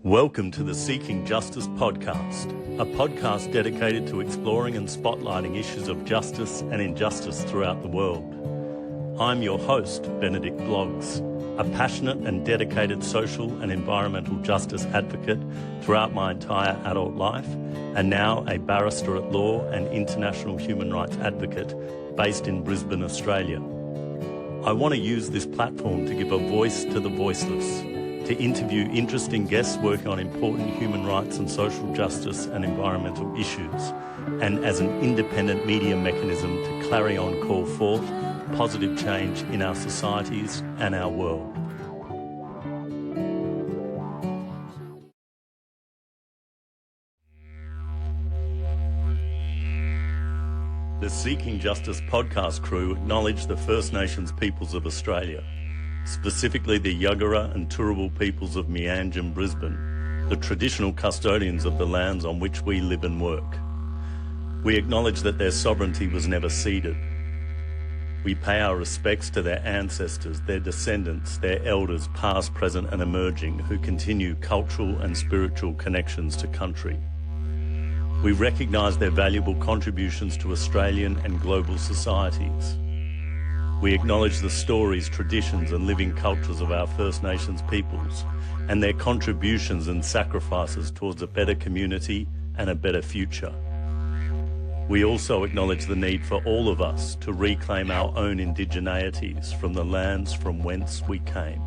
Welcome to the Seeking Justice podcast, a podcast dedicated to exploring and spotlighting issues of justice and injustice throughout the world. I'm your host, Benedict Blogs, a passionate and dedicated social and environmental justice advocate throughout my entire adult life, and now a barrister at law and international human rights advocate based in Brisbane, Australia. I want to use this platform to give a voice to the voiceless, to interview interesting guests working on important human rights and social justice and environmental issues, and as an independent media mechanism to clarion call forth positive change in our societies and our world. The Seeking Justice podcast crew acknowledge the First Nations peoples of Australia, specifically the Yuggera and Turrbal peoples of Meanjin and Brisbane, the traditional custodians of the lands on which we live and work. We acknowledge that their sovereignty was never ceded. We pay our respects to their ancestors, their descendants, their elders, past, present and emerging, who continue cultural and spiritual connections to country. We recognise their valuable contributions to Australian and global societies. We acknowledge the stories, traditions and living cultures of our First Nations peoples and their contributions and sacrifices towards a better community and a better future. We also acknowledge the need for all of us to reclaim our own indigeneities from the lands from whence we came.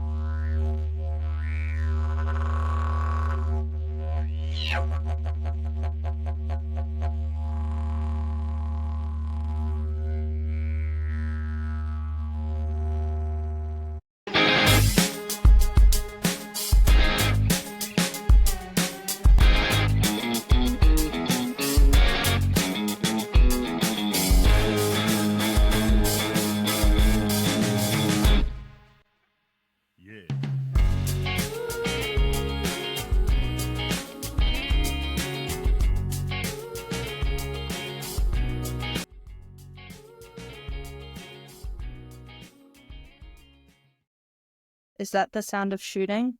Is that the sound of shooting?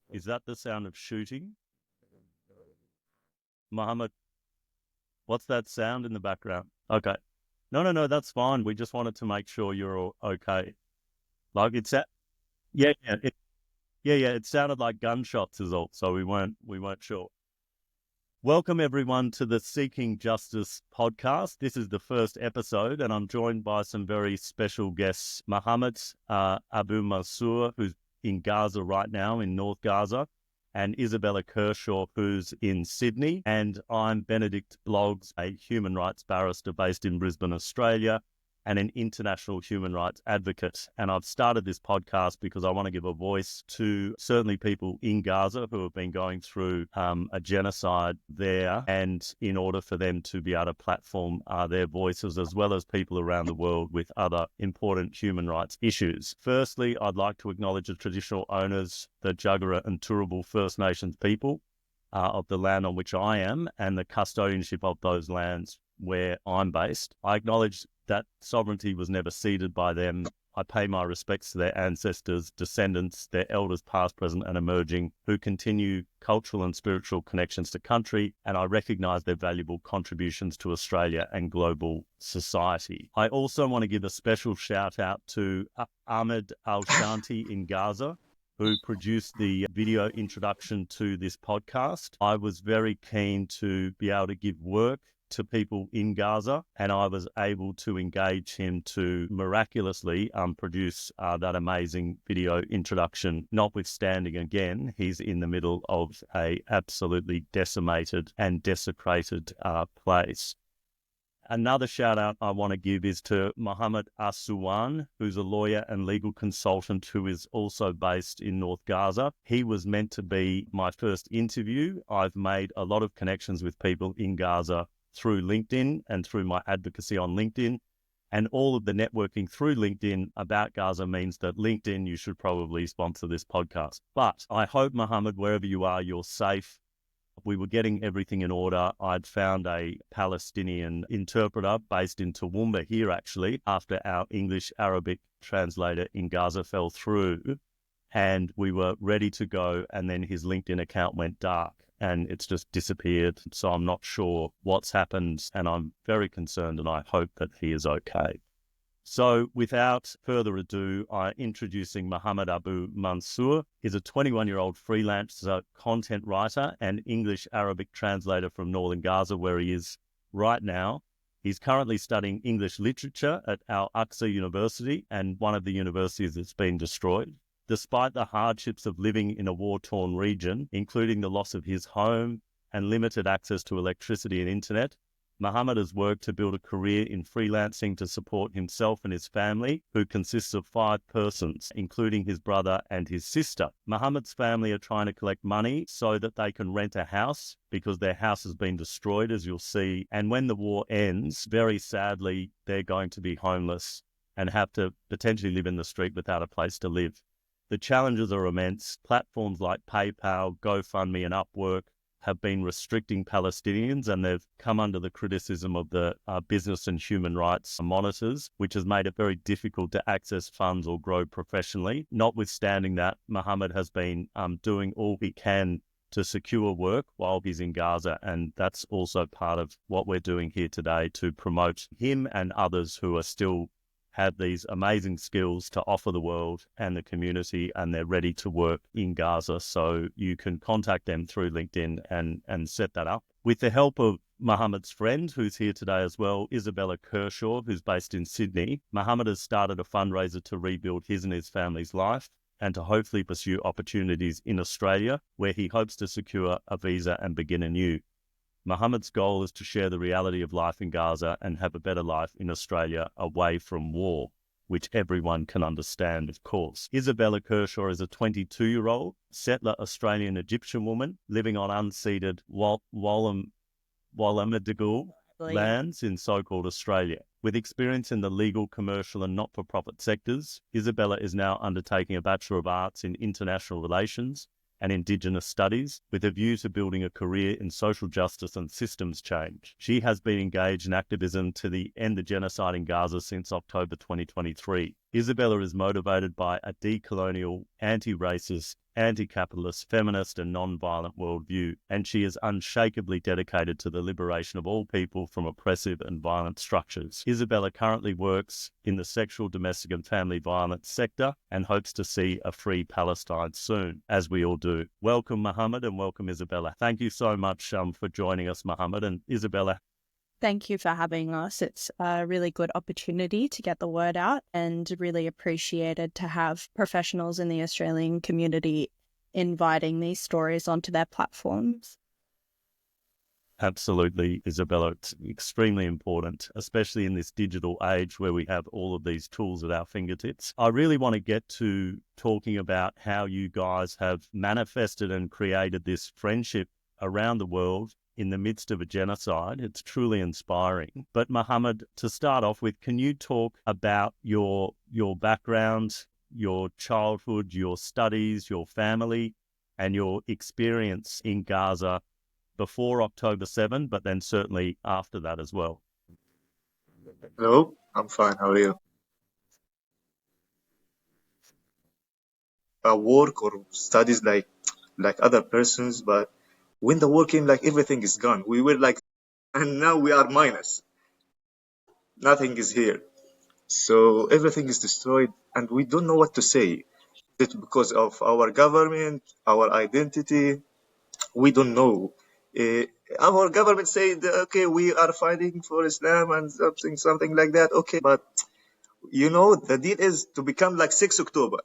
Is that the sound of shooting? Mohammed, what's that sound in the background? Okay. No, that's fine. We just wanted to make sure you're all okay. Like it sounded like gunshots is all, so we weren't sure. Welcome everyone to the Seeking Justice podcast. This is the first episode and I'm joined by some very special guests. Mohammed Abo Mansour, who's in Gaza right now, in North Gaza, and Isabella Kershaw, who's in Sydney. And I'm Benedict Blogs, a human rights barrister based in Brisbane, Australia, and an international human rights advocate. And I've started this podcast because I want to give a voice to certainly people in Gaza who have been going through a genocide there, and in order for them to be able to platform their voices, as well as people around the world with other important human rights issues. Firstly, I'd like to acknowledge the traditional owners, the Yuggera and Turrbal First Nations people of the land on which I am, and the custodianship of those lands where I'm based. I acknowledge that sovereignty was never ceded by them. I pay my respects to their ancestors, descendants, their elders past, present and emerging, who continue cultural and spiritual connections to country, and I recognise their valuable contributions to Australia and global society. I also want to give a special shout out to Ahmed Al-Shanti in Gaza, who produced the video introduction to this podcast. I was very keen to be able to give work to people in Gaza, and I was able to engage him to miraculously produce that amazing video introduction, notwithstanding, again, he's in the middle of a absolutely decimated and desecrated place. Another shout out I want to give is to Mohammed Abo, who's a lawyer and legal consultant who is also based in North Gaza. He was meant to be my first interview. I've made a lot of connections with people in Gaza through LinkedIn and through my advocacy on LinkedIn, and all of the networking through LinkedIn about Gaza means that LinkedIn, you should probably sponsor this podcast. But I hope, Mohammed, wherever you are, you're safe. We were getting everything in order. I'd found a Palestinian interpreter based in Toowoomba here, actually, after our English-Arabic translator in Gaza fell through. and we were ready to go, and then his LinkedIn account went dark and it's just disappeared. So I'm not sure what's happened, and I'm very concerned, and I hope that he is okay. So without further ado, I'm introducing Mohammed Abo Mansour. He's a 21-year-old freelancer content writer and English-Arabic translator from Northern Gaza, where he is right now. He's currently studying English literature at Al-Aqsa University, and one of the universities that's been destroyed. Despite the hardships of living in a war-torn region, including the loss of his home and limited access to electricity and internet, Mohammed has worked to build a career in freelancing to support himself and his family, who consists of 5 persons, including his brother and his sister. Mohammed's family are trying to collect money so that they can rent a house because their house has been destroyed, as you'll see. And when the war ends, very sadly, they're going to be homeless and have to potentially live in the street without a place to live. The challenges are immense. Platforms like PayPal, GoFundMe, and UpWork have been restricting Palestinians, and they've come under the criticism of the business and human rights monitors, which has made it very difficult to access funds or grow professionally. Notwithstanding that, Mohammed has been doing all he can to secure work while he's in Gaza, and that's also part of what we're doing here today to promote him and others who are still have these amazing skills to offer the world and the community, and they're ready to work in Gaza. So you can contact them through LinkedIn and set that up. With the help of Mohammed's friend, who's here today as well, Isabella Kershaw, who's based in Sydney, Mohammed has started a fundraiser to rebuild his and his family's life and to hopefully pursue opportunities in Australia, where he hopes to secure a visa and begin anew. Mohammed's goal is to share the reality of life in Gaza and have a better life in Australia away from war, which everyone can understand, of course. Isabella Kershaw is a 22-year-old settler Australian-Egyptian woman living on unceded Wallumedegal lands in so-called Australia. With experience in the legal, commercial and not-for-profit sectors, Isabella is now undertaking a Bachelor of Arts in International Relations and Indigenous Studies, with a view to building a career in social justice and systems change. She has been engaged in activism to end the genocide in Gaza since October 2023. Isabella is motivated by a decolonial, anti-racist, anti-capitalist, feminist and non-violent worldview, and she is unshakably dedicated to the liberation of all people from oppressive and violent structures. Isabella currently works in the sexual, domestic and family violence sector and hopes to see a free Palestine soon, as we all do. Welcome, Mohammed, and welcome, Isabella. Thank you so much for joining us, Mohammed. And Isabella, Thank you for having us. It's a really good opportunity to get the word out, and really appreciated to have professionals in the Australian community inviting these stories onto their platforms. Absolutely, Isabella. It's extremely important, especially in this digital age where we have all of these tools at our fingertips. I really want to get to talking about how you guys have manifested and created this friendship around the world in the midst of a genocide. It's truly inspiring. But Mohammed, to start off with, can you talk about your background, your childhood, your studies, your family, and your experience in Gaza before October 7, but then certainly after that as well? Hello, I'm fine. How are you? Work or studies like other persons, but when the war came, like everything is gone. We were like, and now we are minus. Nothing is here. So everything is destroyed, and we don't know what to say. It's because of our government, our identity. We don't know. Uh, our government said, okay, we are fighting for Islam and something like that. Okay, but the deal is to become like 6 October,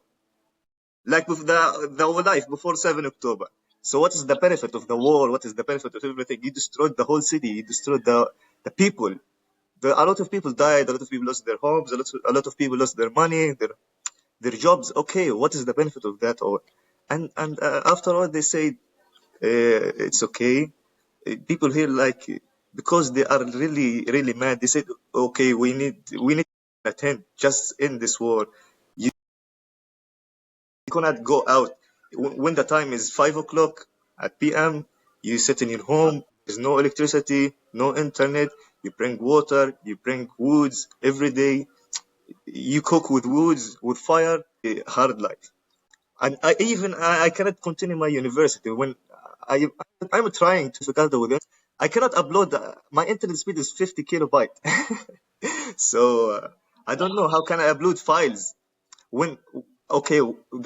like with the whole life before 7 October. So what is the benefit of the war? What is the benefit of everything? You destroyed the whole city. You destroyed the people. A lot of people died. A lot of people lost their homes. A lot of people lost their money, their jobs. Okay, what is the benefit of that all? And after all, they say it's okay. People here because they are really really mad. They said, okay, we need to attend just in this war. You cannot go out when the time is 5 o'clock at p.m. You sit in your home. There's no electricity, no internet. You bring water, you bring woods every day. You cook with woods, with fire. A hard life. And I cannot continue my university when I I'm trying to figure out with it. I cannot upload. My internet speed is 50 kilobyte. So I don't know how can I upload files when. Okay,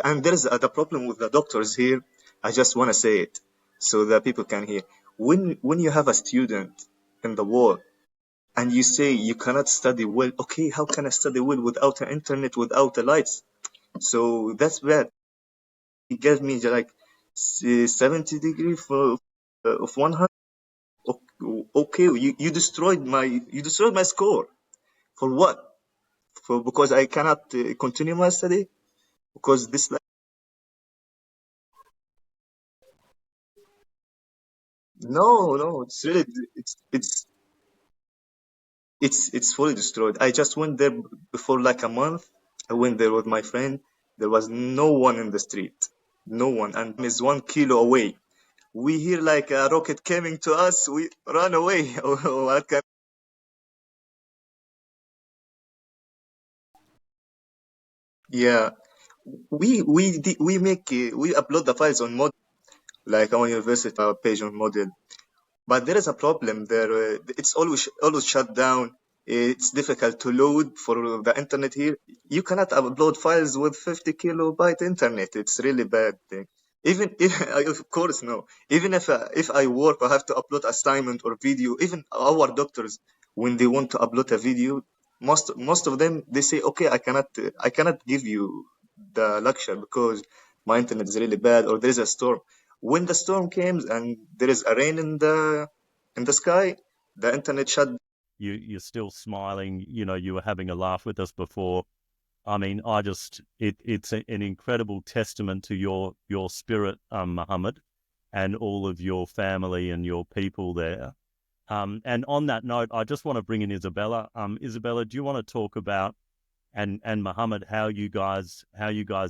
and there's the problem with the doctors here. I just want to say it so that people can hear. When you have a student in the war and you say you cannot study well, okay, how can I study well without the internet, without the lights? So that's bad. He gave me like 70 degree for of 100. Okay, you destroyed my score for what? For because I cannot continue my study because this like no, it's really it's fully destroyed. I just went there before like a month. I went there with my friend. There was no one in the street, no one, and is 1 kilo away. We hear like a rocket coming to us. We run away. What can Yeah, we upload the files on Mod like our university page on Model, but there is a problem there. It's always shut down. It's difficult to load for the internet here. You cannot upload files with 50 kilobyte internet. It's really bad thing. Even if, of course, no. Even if I work, I have to upload assignment or video. Even our doctors, when they want to upload a video, most of them they say, okay, I cannot give you the lecture because my internet is really bad or there is a storm. When the storm comes and there is a rain in the sky, the internet shut. You're still smiling. You know, you were having a laugh with us before. I mean, it's an incredible testament to your spirit, Mohammed, and all of your family and your people there. And on that note, I just want to bring in Isabella. Isabella, do you want to talk about and Mohammed how you guys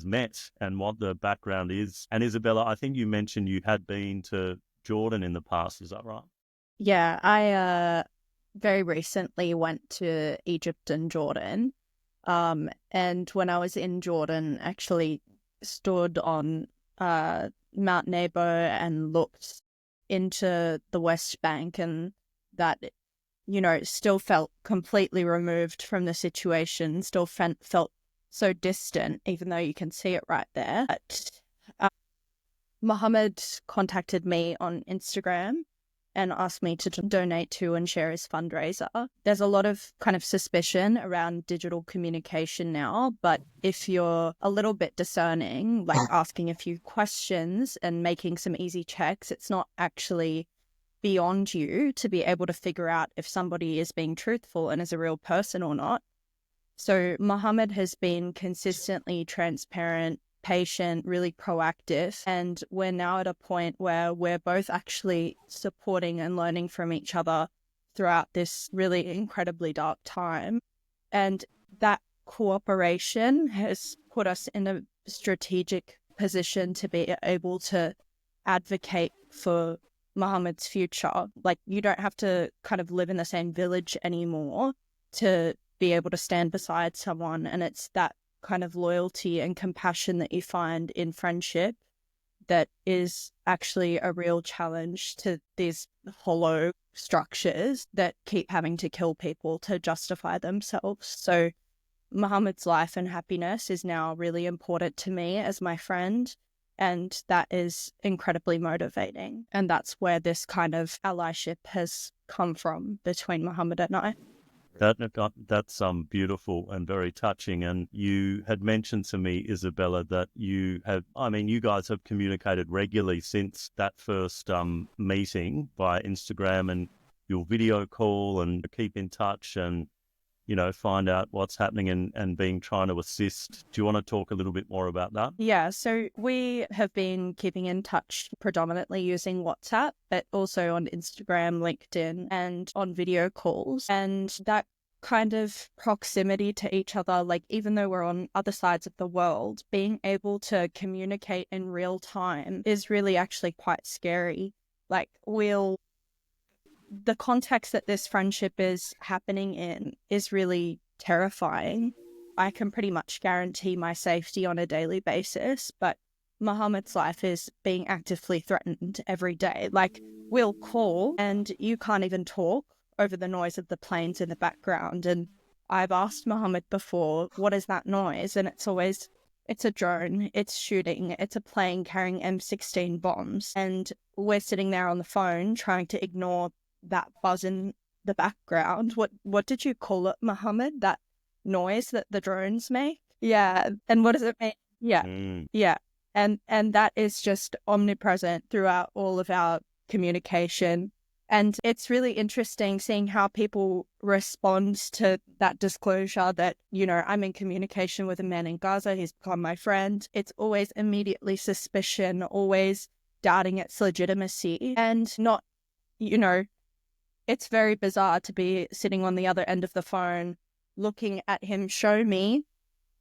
met and what the background is? And Isabella, I think you mentioned you had been to Jordan in the past. Is that right? Yeah, I very recently went to Egypt and Jordan. And when I was in Jordan, actually stood on Mount Nebo and looked into the West Bank, and that, still felt completely removed from the situation, still felt so distant, even though you can see it right there. But Mohammed contacted me on Instagram and asked me to donate to and share his fundraiser. There's a lot of kind of suspicion around digital communication now, but if you're a little bit discerning, like asking a few questions and making some easy checks, it's not actually beyond you to be able to figure out if somebody is being truthful and is a real person or not. So Mohammed has been consistently transparent, patient, really proactive, and we're now at a point where we're both actually supporting and learning from each other throughout this really incredibly dark time. And that cooperation has put us in a strategic position to be able to advocate for Mohammed's future. Like, you don't have to kind of live in the same village anymore to be able to stand beside someone, and it's that kind of loyalty and compassion that you find in friendship that is actually a real challenge to these hollow structures that keep having to kill people to justify themselves. So Mohammed's life and happiness is now really important to me as my friend, and that is incredibly motivating. And that's where this kind of allyship has come from between Mohammed and I. That's beautiful and very touching. And you had mentioned to me, Isabella, that you guys have communicated regularly since that first meeting via Instagram, and you'll video call and keep in touch and, find out what's happening and being trying to assist. Do you want to talk a little bit more about that? Yeah, so we have been keeping in touch predominantly using WhatsApp, but also on Instagram, LinkedIn, and on video calls. And that kind of proximity to each other, like even though we're on other sides of the world, being able to communicate in real time is really actually quite scary. Like, the context that this friendship is happening in is really terrifying. I can pretty much guarantee my safety on a daily basis, but Mohammed's life is being actively threatened every day. Like, we'll call and you can't even talk over the noise of the planes in the background. And I've asked Mohammed before, what is that noise? And it's always, it's a drone, it's shooting, it's a plane carrying M16 bombs. And we're sitting there on the phone trying to ignore that buzz in the background. What did you call it, Mohammed? That noise that the drones make? Yeah. And what does it mean? Yeah. Yeah. And that is just omnipresent throughout all of our communication. And it's really interesting seeing how people respond to that disclosure that, you know, I'm in communication with a man in Gaza, he's become my friend. It's always immediately suspicion, always doubting its legitimacy, and not, you know, it's very bizarre to be sitting on the other end of the phone, looking at him show me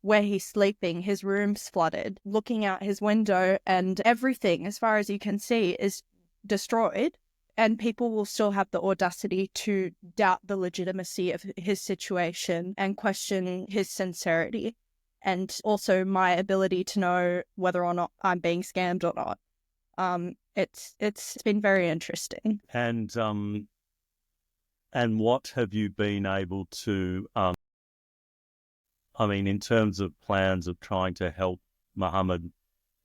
where he's sleeping, his room's flooded, looking out his window, and everything, as far as you can see, is destroyed. And people will still have the audacity to doubt the legitimacy of his situation and question his sincerity, and also my ability to know whether or not I'm being scammed or not. It's been very interesting. And what have you been able to, in terms of plans of trying to help Mohammed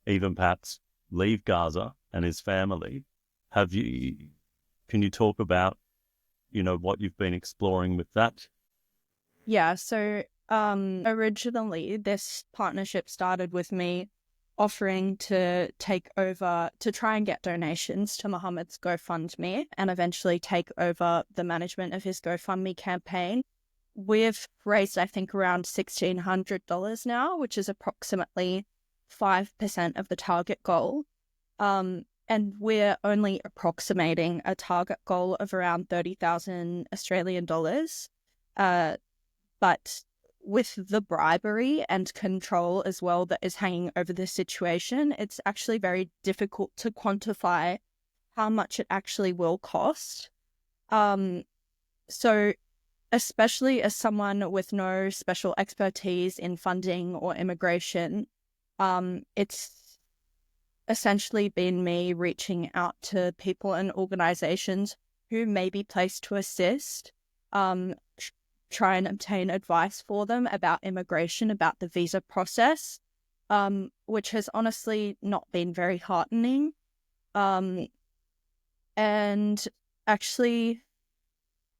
even perhaps leave Gaza and his family, can you talk about, you know, what you've been exploring with that? Yeah, so originally this partnership started with me offering to take over, to try and get donations to Mohammed's GoFundMe and eventually take over the management of his GoFundMe campaign. We've raised, I think, around $1,600 now, which is approximately 5% of the target goal. And we're only approximating a target goal of around 30,000 Australian dollars. But with the bribery and control as well that is hanging over the situation, it's actually very difficult to quantify how much it actually will cost. So especially as someone with no special expertise in funding or immigration, it's essentially been me reaching out to people and organizations who may be placed to assist, try and obtain advice for them about immigration, about the visa process, which has honestly not been very heartening. And actually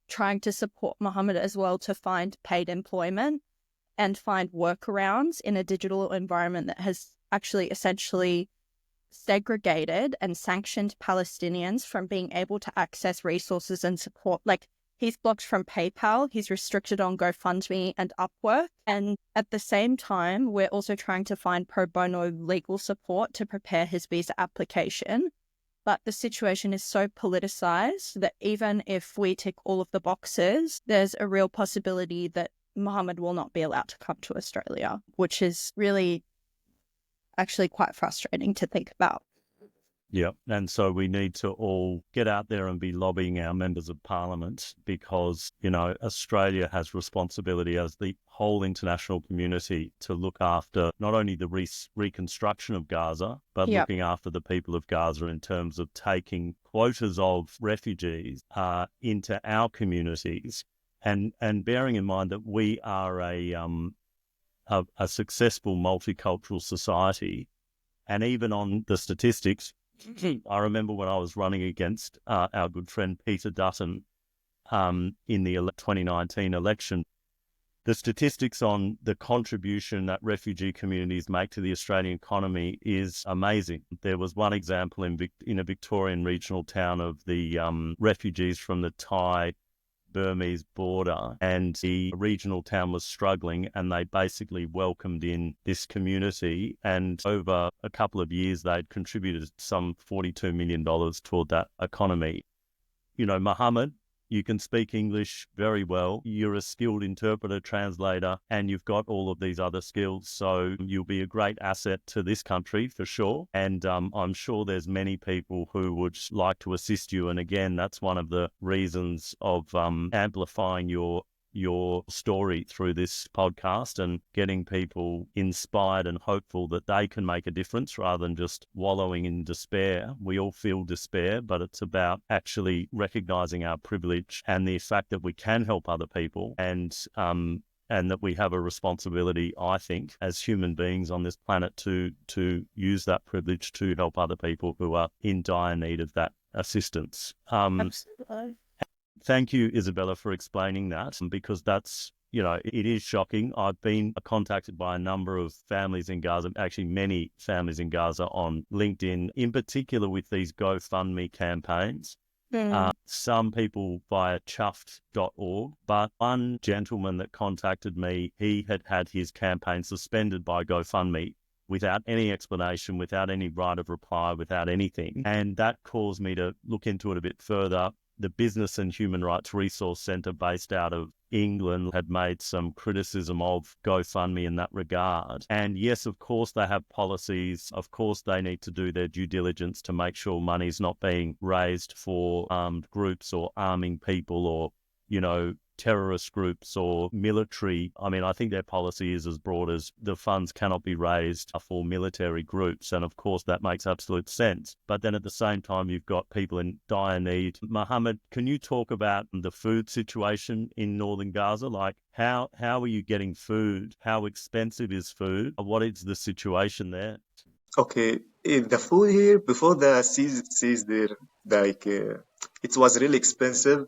trying to support Mohammed as well to find paid employment and find workarounds in a digital environment that has actually essentially segregated and sanctioned Palestinians from being able to access resources and support. Like, he's blocked from PayPal, he's restricted on GoFundMe and UpWork. And at the same time, we're also trying to find pro bono legal support to prepare his visa application. But the situation is so politicized that even if we tick all of the boxes, there's a real possibility that Mohammed will not be allowed to come to Australia, which is really actually quite frustrating to think about. Yeah, and so we need to all get out there and be lobbying our members of parliament because, you know, Australia has responsibility as the whole international community to look after not only the reconstruction of Gaza, but looking after the people of Gaza in terms of taking quotas of refugees into our communities and bearing in mind that we are a successful multicultural society. And even on the statistics, I remember when I was running against our good friend Peter Dutton in the 2019 election, the statistics on the contribution that refugee communities make to the Australian economy is amazing. There was one example in a Victorian regional town of the refugees from the Thai-Burmese border, and the regional town was struggling, and they basically welcomed in this community, and over a couple of years they'd contributed some $42 million toward that economy. You know, Mohammed, you can speak English very well. You're a skilled interpreter, translator, and you've got all of these other skills. So you'll be a great asset to this country for sure. And I'm sure there's many people who would like to assist you. And again, that's one of the reasons of amplifying your your story through this podcast and getting people inspired and hopeful that they can make a difference rather than just wallowing in despair. We all feel despair, but it's about actually recognizing our privilege and the fact that we can help other people, and that we have a responsibility, I think, as human beings on this planet to use that privilege to help other people who are in dire need of that assistance. Absolutely. Thank you, Isabella, for explaining that, because that's, it is shocking. I've been contacted by a number of families in Gaza, actually many families in Gaza, on LinkedIn, in particular with these GoFundMe campaigns. Some people via chuffed.org, but one gentleman that contacted me, he had his campaign suspended by GoFundMe without any explanation, without any right of reply, without anything. And that caused me to look into it a bit further. The Business and Human Rights Resource Centre, based out of England, had made some criticism of GoFundMe in that regard. And yes, of course, they have policies. Of course, they need to do their due diligence to make sure money's not being raised for armed groups or arming people or, terrorist groups or military. I mean, I think their policy is as broad as the funds cannot be raised for military groups. And of course, that makes absolute sense. But then at the same time, you've got people in dire need. Mohammed, can you talk about the food situation in Northern Gaza? Like, how are you getting food? How expensive is food? What is the situation there? Okay, the food here before the seas there, it was really expensive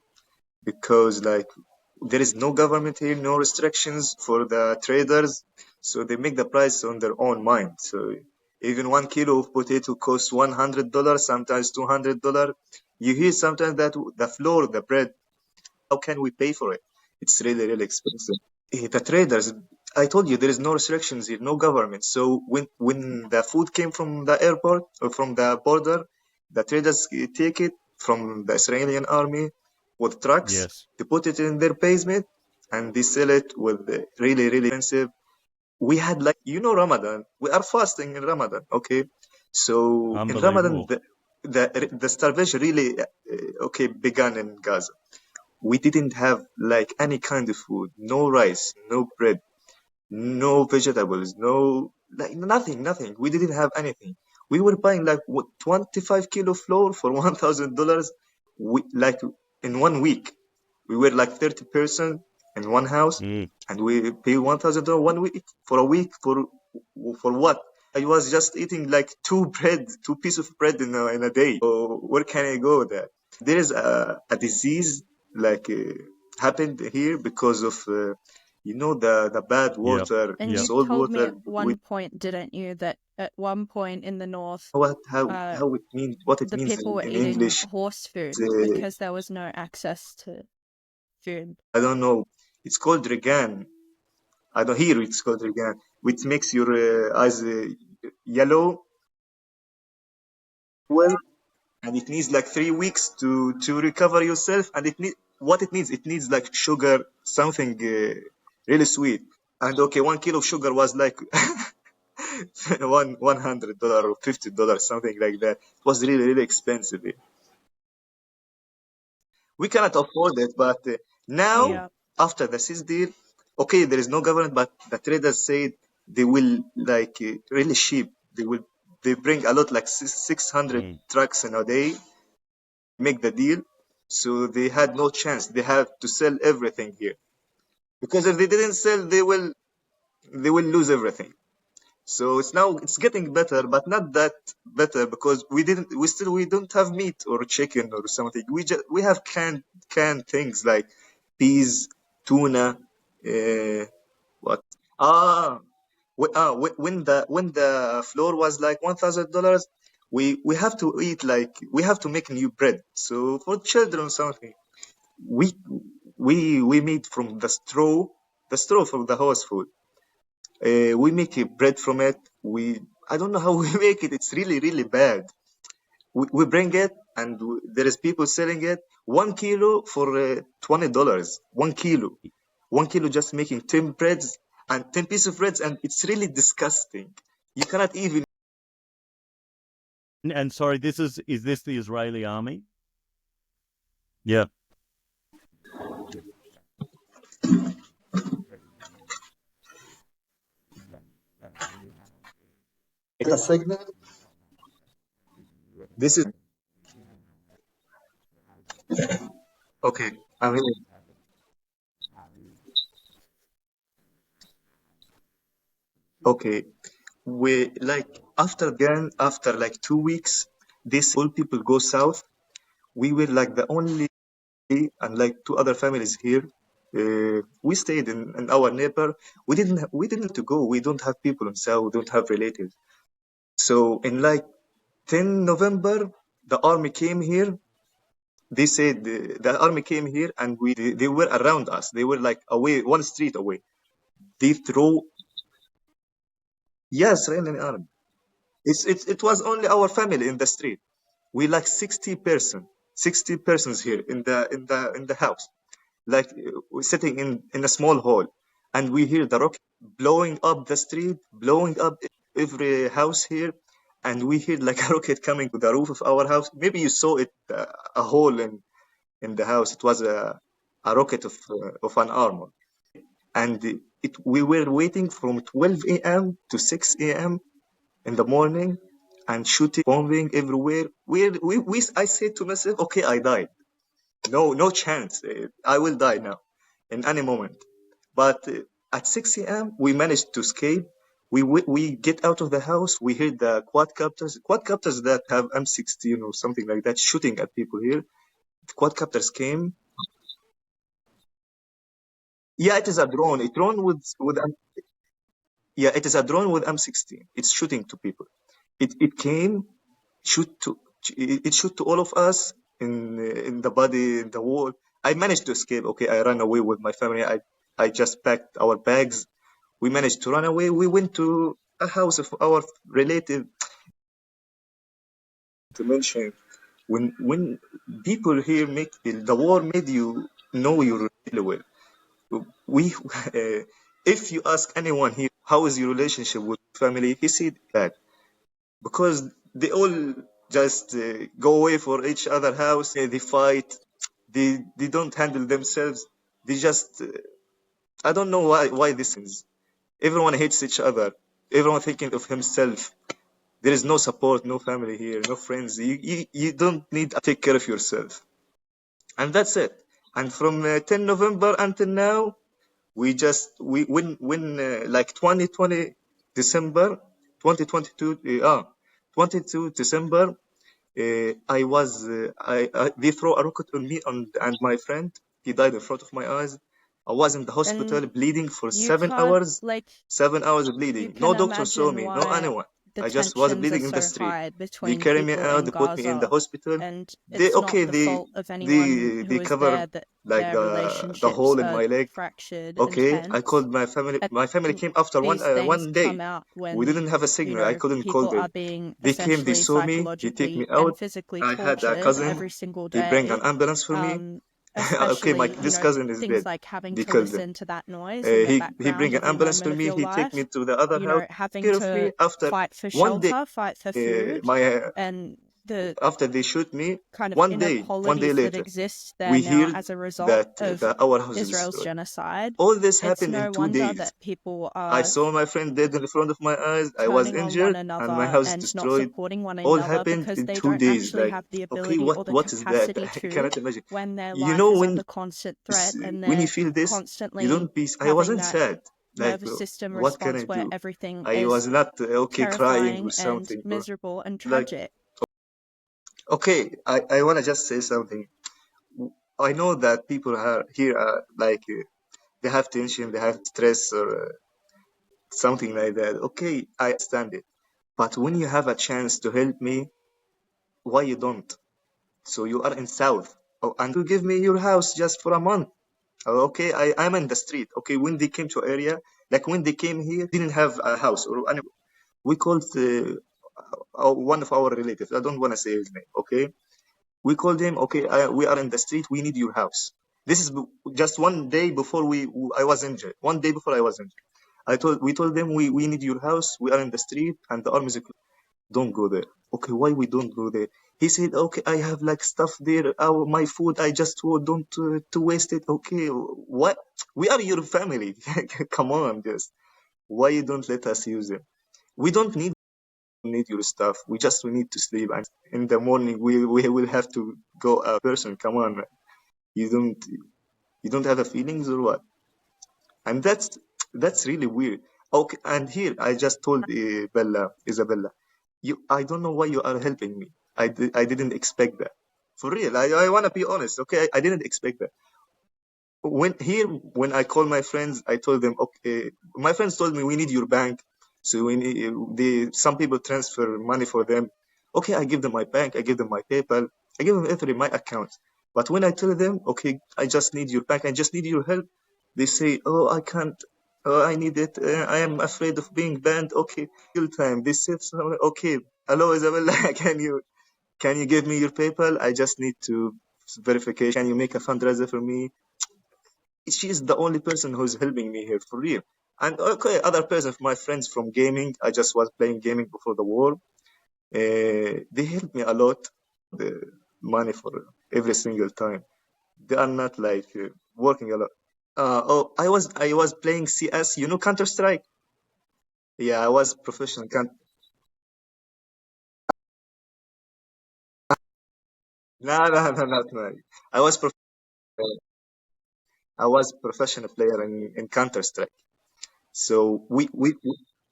because there is no government here, no restrictions for the traders, so they make the price on their own mind. So even 1 kilo of potato costs $100, sometimes $200. You hear sometimes that the flour, the bread, how can we pay for it? It's really, really expensive. The traders, I told you there is no restrictions here, no government. So when the food came from the airport or from the border, the traders take it from the Israeli army with trucks. Yes. They put it in their basement and they sell it with really, really expensive. We had Ramadan. We are fasting in Ramadan, okay? So in Ramadan, the starvation really, began in Gaza. We didn't have any kind of food, no rice, no bread, no vegetables, no nothing. We didn't have anything. We were buying 25 kilo flour for $1,000. In 1 week. We were 30 person in one house, and we pay $1,000 1 week for a week for what? I was just eating two pieces of bread in a day. So where can I go there? There is a disease happened here because of the bad water, And you salt told me water. at one point, didn't you, that at one point in the north, How it means? What it the means people were in eating English? horse food because there was no access to food. I don't know. It's called regan. I don't hear it's called regan, which makes your eyes yellow. Well, and it needs 3 weeks to recover yourself. And it needs. It needs sugar, something really sweet. And okay, 1 kilo of sugar was $100 or $50, something like that. It was really, really expensive. We cannot afford it, but now after the CIS deal, okay, there is no government, but the traders said they will really cheap. They bring a lot 600 trucks in a day, make the deal. So they had no chance. They have to sell everything here, because if they didn't sell, they will lose everything. So it's getting better, but not that better, because we don't have meat or chicken or something. We have canned things like peas, tuna, what? When the flour was $1,000, we have to eat we have to make new bread. So for children something, we made from the straw from the horse food. We make bread from it. I don't know how we make it. It's really, really bad. We bring it, and there is people selling it 1 kilo for $20. 1 kilo, 1 kilo, just making 10 breads and 10 pieces of breads, and it's really disgusting. You cannot even. And sorry, is this the Israeli army? Yeah. a signal. This is okay. I mean, okay. We like after like 2 weeks, this all people go south. We were like the only and like two other families here. We stayed in our neighbor. We didn't to go. We don't have people in south. We don't have relatives. So in like 10 November, the army came here. They said the army came here and they were around us. They were like away, one street away. They throw, yes, Iranian army. It was only our family in the street. We like 60 persons here in the house. Like we're sitting in a small hall, and we hear the rocket blowing up the street, blowing up every house here, and we hear like a rocket coming to the roof of our house. Maybe you saw it, a hole in the house. It was a rocket of an armor, and we were waiting from 12 a.m. to 6 a.m. in the morning and shooting, bombing everywhere. I said to myself, okay, I died. No chance. I will die now in any moment. But at 6 a.m., we managed to escape. We get out of the house. We hear the quadcopters that have M16 or something like that shooting at people here. The quadcopters came. Yeah, it is a drone. A drone yeah, it is a drone with M16. It's shooting to people. It came, shoot to it shoot to all of us in the body, in the wall. I managed to escape. Okay, I ran away with my family. I just packed our bags. We managed to run away. We went to a house of our relative. To mention, when people here make the war made you know you really well. We if you ask anyone here how is your relationship with family, he said that because they all just go away for each other house. They fight. They don't handle themselves. They just I don't know why this is. Everyone hates each other. Everyone thinking of himself. There is no support, no family here, no friends. You don't need to take care of yourself, and that's it. And from 10 November until now, we when like 2020 December 2022 22 December, they throw a rocket on me and my friend. He died in front of my eyes. I was in the hospital And bleeding for you 7 hours. like 7 hours you bleeding. No can doctor saw imagine me. No why anyone. the I just was tensions are bleeding in the so street. high They between carry me people out. in They put me in the Gaza, hospital. and They it's not okay. the They fault of anyone they who they is there cover that like their the relationships hole in are my leg. fractured and Okay, I tense. called my family. At, My family came after these things one come day. out We when, didn't have a signal. I couldn't call people are them. being They came. They essentially saw me. They take me psychologically and out. physically I had a tortured every cousin. single He bring an day. ambulance for me. Okay, Especially, this cousin is things dead. like having They to killed him. listen to that noise in the He bring background an every ambulance moment for of me. your He take me life, to the other house. having Care of me to after fight for one day. shelter, fight for food, My and the after they shoot me, kind of one day inequalities that later, exist there we now heard as a result that of our house is Israel's destroyed. genocide. All this It's happened in no 2 days. wonder that people I are saw my friend dead in front of my eyes. I was turning on one injured, and my another house and not destroyed. supporting one All another happened because in they two don't days. actually Like, have the okay, ability or the what is that? capacity I to, cannot imagine. when their You life know is when under constant threat and when you they're feel this, you constantly don't be. I having wasn't that sad. Like, nervous system what can I response where do? everything I is was not okay crying or terrifying and something. Or miserable and like, tragic. okay, I want to just say something. I know that people are here are like they have tension, they have stress or something like that. Okay, I understand it. But when you have a chance to help me, why you don't? So you are in South, and you give me your house just for a month. Okay, I'm in the street. Okay, when they came to area, like when they came here, didn't have a house or any. We called one of our relatives. I don't want to say his name. Okay, we called him. Okay, we are in the street. We need your house. This is just one day before I was injured. One day before I was injured. We told them we need your house. We are in the street and the army is close. Don't go there. Okay, why we don't go there? He said, okay, I have like stuff there. My food, I just don't to waste it. Okay, what? We are your family. Come on, just why you don't let us use it? We don't need need your stuff. We need to sleep. And in the morning, we will have to go a person. Come on, man. You don't have a feelings or what? And that's really weird. Okay, and here I just told Isabella, I don't know why you are helping me. I didn't expect that. For real, I want to be honest. Okay, I didn't expect that. When I call my friends, I told them, okay, my friends told me we need your bank, so some people transfer money for them. Okay, I give them my bank, I give them my PayPal, I give them every my account. But when I tell them, okay, I just need your bank, I just need your help, they say, oh, I can't, oh, I need it, I am afraid of being banned. Okay, till time. They say, okay, hello Isabella, can you give me your PayPal? I just need to verification. Can you make a fundraiser for me? She is the only person who's helping me here for real. And okay, other person, my friends from gaming, I just was playing gaming before the war. They helped me a lot. The money for every single time. They are not like working a lot. I was playing CS. You know Counter Strike? Yeah, I was professional. No, no, no, not me. I was prof- I was professional player in Counter Strike. So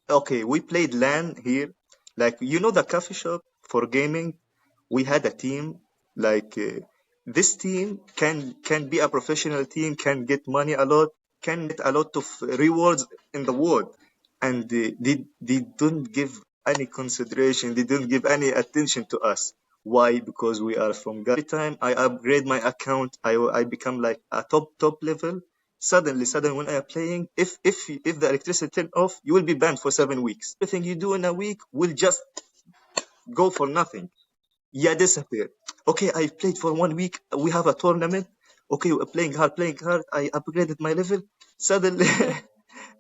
okay, we played LAN here. Like, you know, the coffee shop for gaming, we had a team. Like, this team can be a professional team, can get money a lot, can get a lot of rewards in the world. And they don't give any consideration, they don't give any attention to us. Why? Because we are from Gaza. Every time I upgrade my account, I become like a top level. Suddenly, when I am playing, if the electricity turn off, you will be banned for 7 weeks. Everything you do in a week will just go for nothing. Yeah, disappear. Okay, I played for 1 week. We have a tournament. Okay, we're playing hard. I upgraded my level. Suddenly,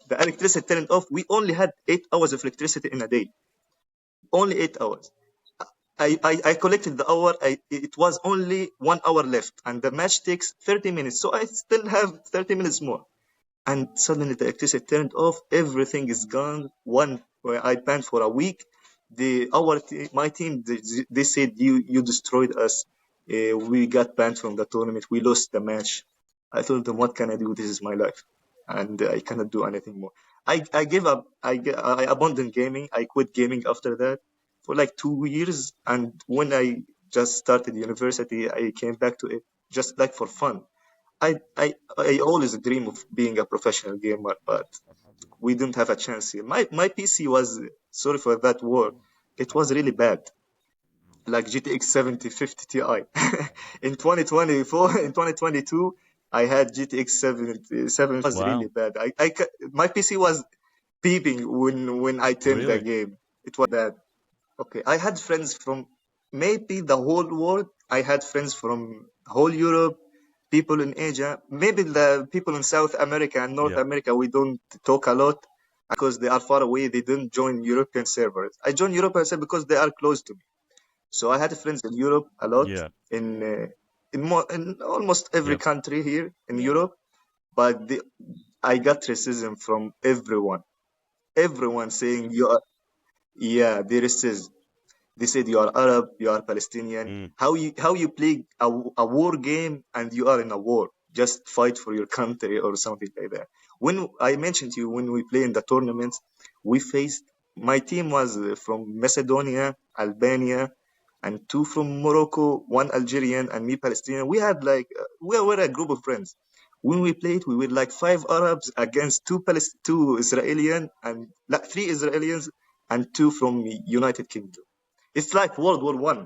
the electricity turned off. We only had 8 hours of electricity in a day. Only 8 hours. I collected the hour. It was only 1 hour left, and the match takes 30 minutes. So I still have 30 minutes more. And suddenly the electricity turned off. Everything is gone. Where I banned for a week. My team, they said you destroyed us. We got banned from the tournament. We lost the match. I told them, what can I do? This is my life, and I cannot do anything more. I gave up. I abandoned gaming. I quit gaming after that for like 2 years. And when I just started university, I came back to it just like for fun. I always dream of being a professional gamer, but we didn't have a chance here. My PC was, sorry for that word, it was really bad, like GTX 7050 Ti. In 2024, in 2022, I had GTX 77. It was really Wow. bad. My PC was beeping when I turned the Really? game. It was bad. Okay, I had friends from maybe the whole world. I had friends from whole Europe, people in Asia, maybe the people in South America and North Yeah. America. We don't talk a lot because they are far away. They didn't join European servers. I joined European servers because they are close to me. So I had friends in Europe a lot, Yeah. in almost every Yeah. country here in Europe. But I got racism from everyone. Everyone saying you are, yeah, there is racism. They said you are Arab, you are Palestinian. Mm. How you play a war game and you are in a war? Just fight for your country or something like that. When I mentioned to you when we play in the tournaments, we faced my team was from Macedonia, Albania, and two from Morocco, one Algerian, and me Palestinian. We had like we were a group of friends. When we played, we were like five Arabs against two Israeli and like three Israelis and two from United Kingdom. It's like World War One.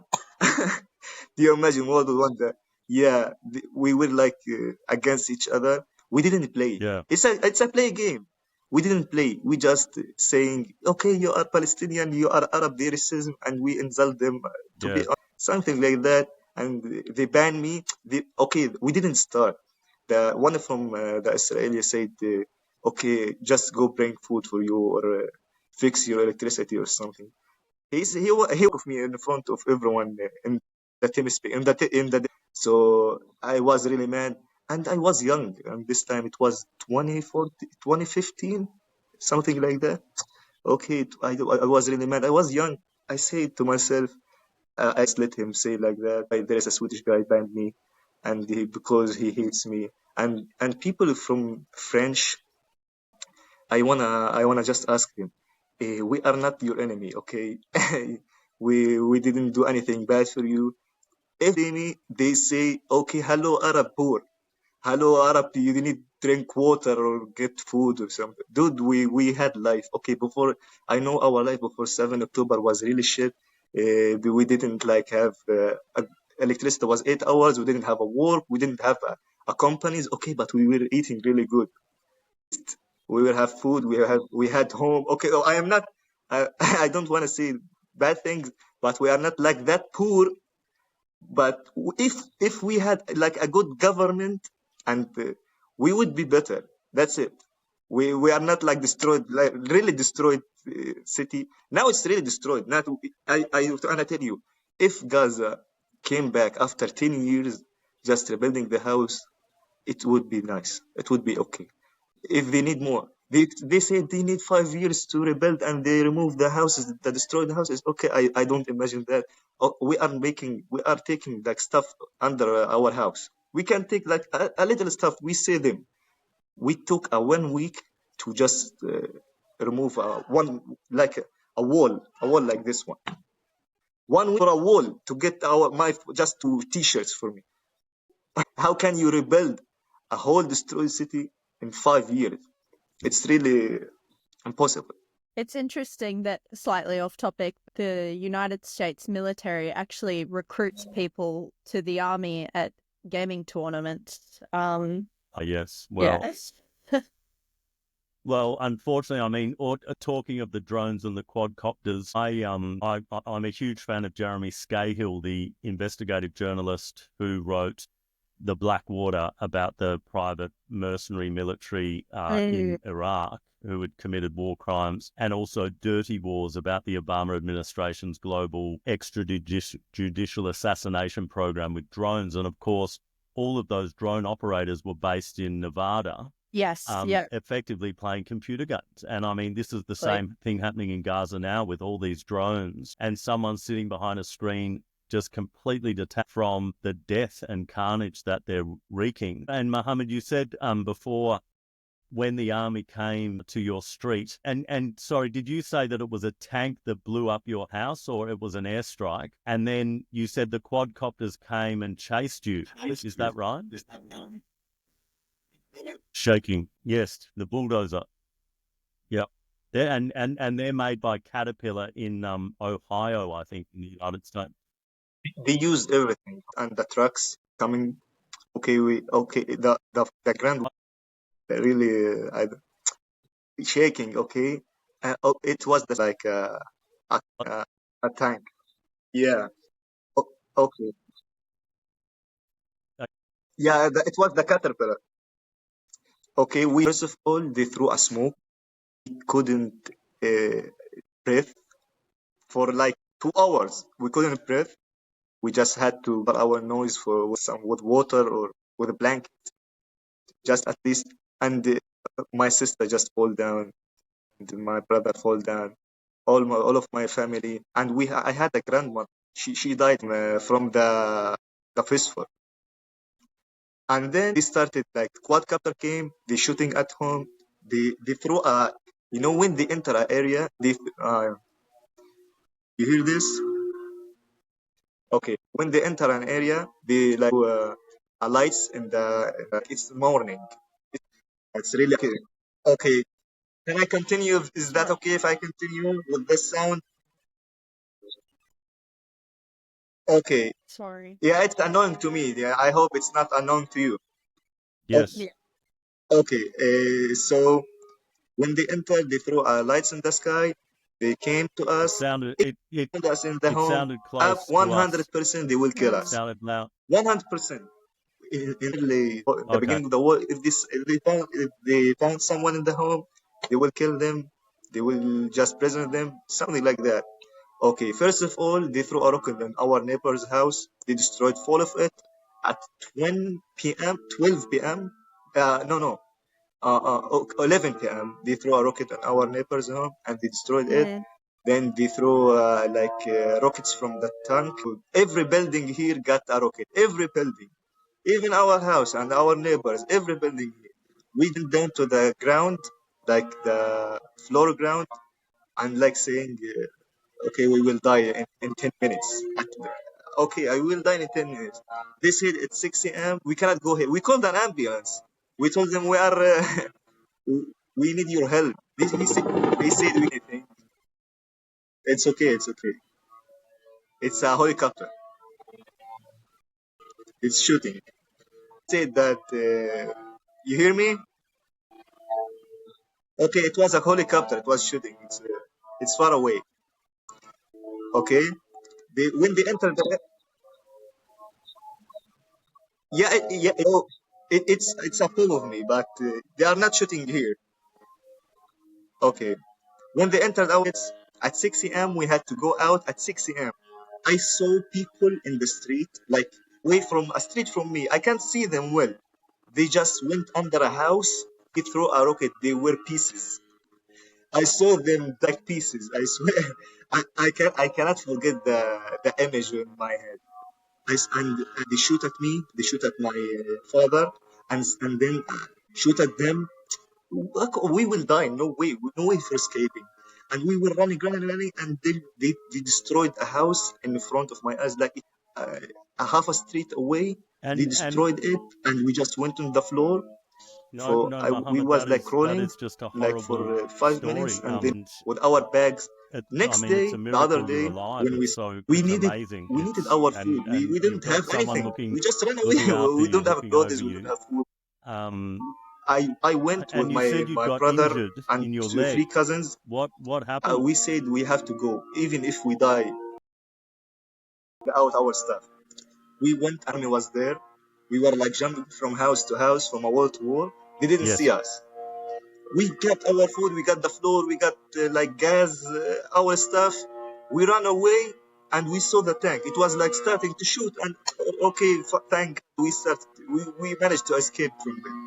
Do you imagine World War One? Yeah, we were like against each other. We didn't play. Yeah. It's a play game. We didn't play. We just saying, okay, you are Palestinian, you are Arab, there is racism, and we insult them to be Yeah. honest, something like that. And they banned me. Okay, we didn't start. The one from the Israeli said, okay, just go bring food for you or fix your electricity or something. He of me in front of everyone in the team in the so I was really mad and I was young and this time it was 2014 2015 something like that. Okay, I was really mad. I was young. I say to myself, I just let him say like that. There is a Swedish guy banned me, and because he hates me, and people from French, I wanna just ask him, we are not your enemy, okay? we didn't do anything bad for you. If they say, okay, hello Arab poor, hello Arab, you need drink water or get food or something. Dude, we had life. Okay, before I know our life before 7 October was really shit. We didn't like have electricity was 8 hours. We didn't have a work. We didn't have a companies. Okay, but we were eating really good. We will have food. We had home. Okay, oh, I am not. I don't want to say bad things, but we are not like that poor. But if we had like a good government, and we would be better. That's it. We are not like destroyed, like really destroyed city. Now it's really destroyed. Not I tell you, if Gaza came back after 10 years, just rebuilding the house, it would be nice. It would be okay. If they need more, they say they need 5 years to rebuild, and they remove the houses, the destroyed houses. Okay, I don't imagine that. Oh, we are taking like stuff under our house. We can take like a little stuff. We say them. We took a 1 week to just remove one like a wall like this one. 1 week for a wall to get my just two t-shirts for me. How can you rebuild a whole destroyed city in 5 years? It's really impossible. It's interesting that, slightly off topic, the United States military actually recruits people to the army at gaming tournaments. Yes. Well, Yes. well, unfortunately, I mean, talking of the drones and the quadcopters, I'm a huge fan of Jeremy Scahill, the investigative journalist who wrote The Blackwater about the private mercenary military in Iraq who had committed war crimes, and also Dirty Wars about the Obama administration's global extrajudicial assassination program with drones. And of course, all of those drone operators were based in Nevada. Yes. Effectively playing computer games. And I mean, this is the same thing happening in Gaza now with all these drones and someone sitting behind a screen just completely detached from the death and carnage that they're wreaking. And Mohammed, you said before, when the army came to your street, and sorry, did you say that it was a tank that blew up your house, or it was an airstrike? And then you said the quadcopters came and chased you. Is that right? Shaking. Yes, the bulldozer. Yep. They're made by Caterpillar in Ohio, I think, in the United States. They use everything, and the trucks coming. Okay, the ground really shaking. Okay, it was like a tank. Yeah. Okay. Yeah, it was the caterpillar. Okay, we first of all they threw a smoke. We couldn't breathe for like 2 hours. We couldn't breathe. We just had to cover our noise with water or with a blanket, just at least. And my sister just fall down, and my brother fall down, all of my family, and I had a grandma. She died from the fistful. And then they started like quadcopter came. They shooting at home. They throw a when they enter an area. You hear this? Okay, when they enter an area, they like lights in the it's morning. It's really okay. Okay, can I continue? Is that okay if I continue with this sound? Okay. Sorry. Yeah, it's annoying to me. Yeah, I hope it's not annoying to you. Yes. Yeah. Okay. So when they entered, they threw lights in the sky. They came to us. It Told us in the home. sounded close to us. 100% they will kill It us. sounded loud. 100%. In the beginning of the war, if they found someone in the home, they will kill them. They will just prison them, something like that. Okay, first of all, they threw a rocket in our neighbor's house. They destroyed all of it at 1 p.m., 12 p.m. No, 11 p.m. They threw a rocket in our neighbor's home and they destroyed it. Then they throw rockets from the tank. Every building here got a rocket. Every building, even our house and our neighbors, every building here. We went down to the ground, like the floor ground, and like saying, okay, we will die in 10 minutes. Okay, I will die in 10 minutes. They said it's 6 a.m. We cannot go here. We called an ambulance. We told them we are, we need your help. They said we need. It's okay. It's okay. It's a helicopter. It's shooting. Said that. You hear me? Okay, it was a helicopter. It was shooting. It's far away. Okay. When they entered the. Yeah, yeah. Oh, it's a full of me, but they are not shooting here. Okay. When they entered our at 6 a.m., we had to go out at 6 a.m. I saw people in the street, like way from a street from me. I can't see them well. They just went under a house. He threw a rocket. They were pieces. I saw them like pieces. I swear. I cannot forget the image in my head. And they shoot at me. They shoot at my father, and then shoot at them. We will die. No way. No way for escaping. And we were running, and they destroyed a house in front of my eyes, like uh, a half a street away. They destroyed it, and we just went on the floor. We was like crawling, just a like for 5 story. minutes, and then with our bags. Next day, the other day, when we needed our food. We didn't have anything. We just ran away. We don't have clothes. We don't have food. I went with my brother and three cousins. What happened? We said we have to go, even if we die. Out our stuff. We went. Army was there. We were like jumping from house to house, from a wall to wall. They didn't see us. We got our food. We got the floor. We got like gas, our stuff. We ran away, and we saw the tank. It was like starting to shoot. And okay, thank God, we managed to escape from there.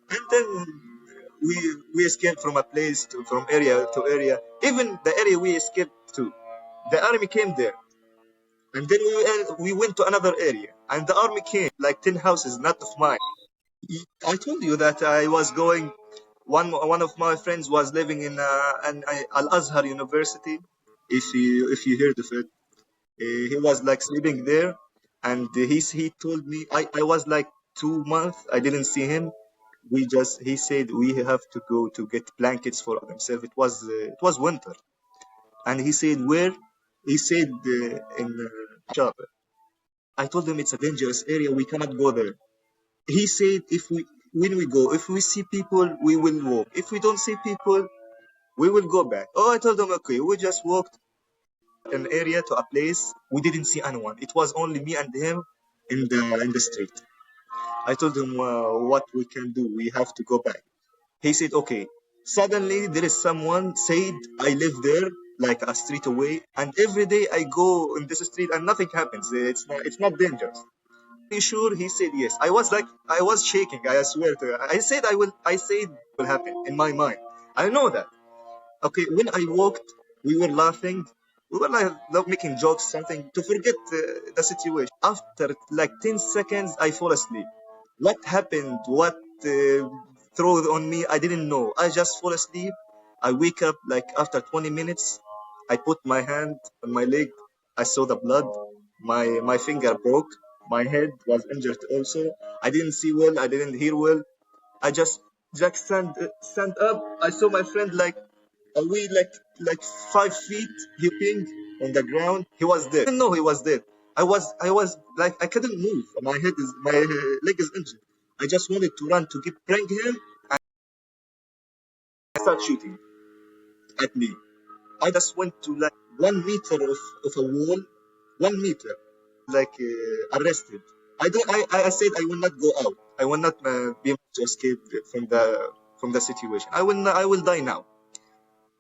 And then we escaped from a place from area to area. Even the area we escaped to, the army came there. And then we went to another area, and the army came, like 10 houses, not of mine. I told you that I was going. One of my friends was living in Al Azhar University. If you heard of it, he was like sleeping there, and he told me I was like 2 months. I didn't see him. He said we have to go to get blankets for himself. It was winter, and he said where? He said in Shab. I told him it's a dangerous area. We cannot go there. He said when we go, if we see people, we will walk. If we don't see people, we will go back. Oh, I told him okay. We just walked an area to a place. We didn't see anyone. It was only me and him in the street. I told him what we can do. We have to go back. He said okay. Suddenly there is someone said I live there, like a street away, and every day I go in this street and nothing happens. It's not dangerous. Are you sure? He said yes. I was shaking. I swear to you. I said it will happen in my mind. I know that. Okay, when I walked, we were laughing. We were like making jokes, something to forget the situation. After like 10 seconds, I fall asleep. What happened? What threw on me? I didn't know. I just fall asleep. I wake up like after 20 minutes. I put my hand on my leg. I saw the blood. My finger broke. My head was injured also. I didn't see well. I didn't hear well. I just stand up. I saw my friend like away like 5 feet. He pinged on the ground. He was dead. I didn't know he was dead. I was like I couldn't move. My leg is injured. I just wanted to run to bring him. And I start shooting at me. I just went to like 1 meter of a wall. 1 meter. Like arrested. I said I will not go out. I will not be able to escape from the situation. I will die now.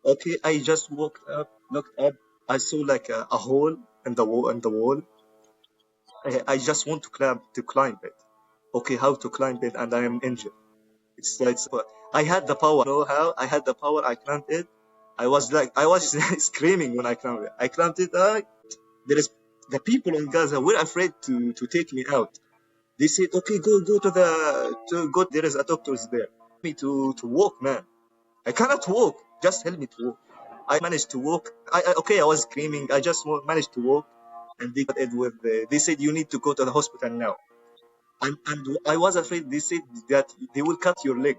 Okay, I just looked up. I saw like a hole in the wall. I just want to climb it. Okay, how to climb it, and I am injured. It's I had the power. You know how? I had the power. I climbed it. I was screaming when I climbed it. I climbed it. There is the people in Gaza were afraid to take me out. They said, okay, go to go. There is a doctor's there. Me to walk, man. I cannot walk. Just help me to walk. I managed to walk. I was screaming. I just managed to walk, and they got it with. They said you need to go to the hospital now. And I was afraid. They said that they will cut your leg.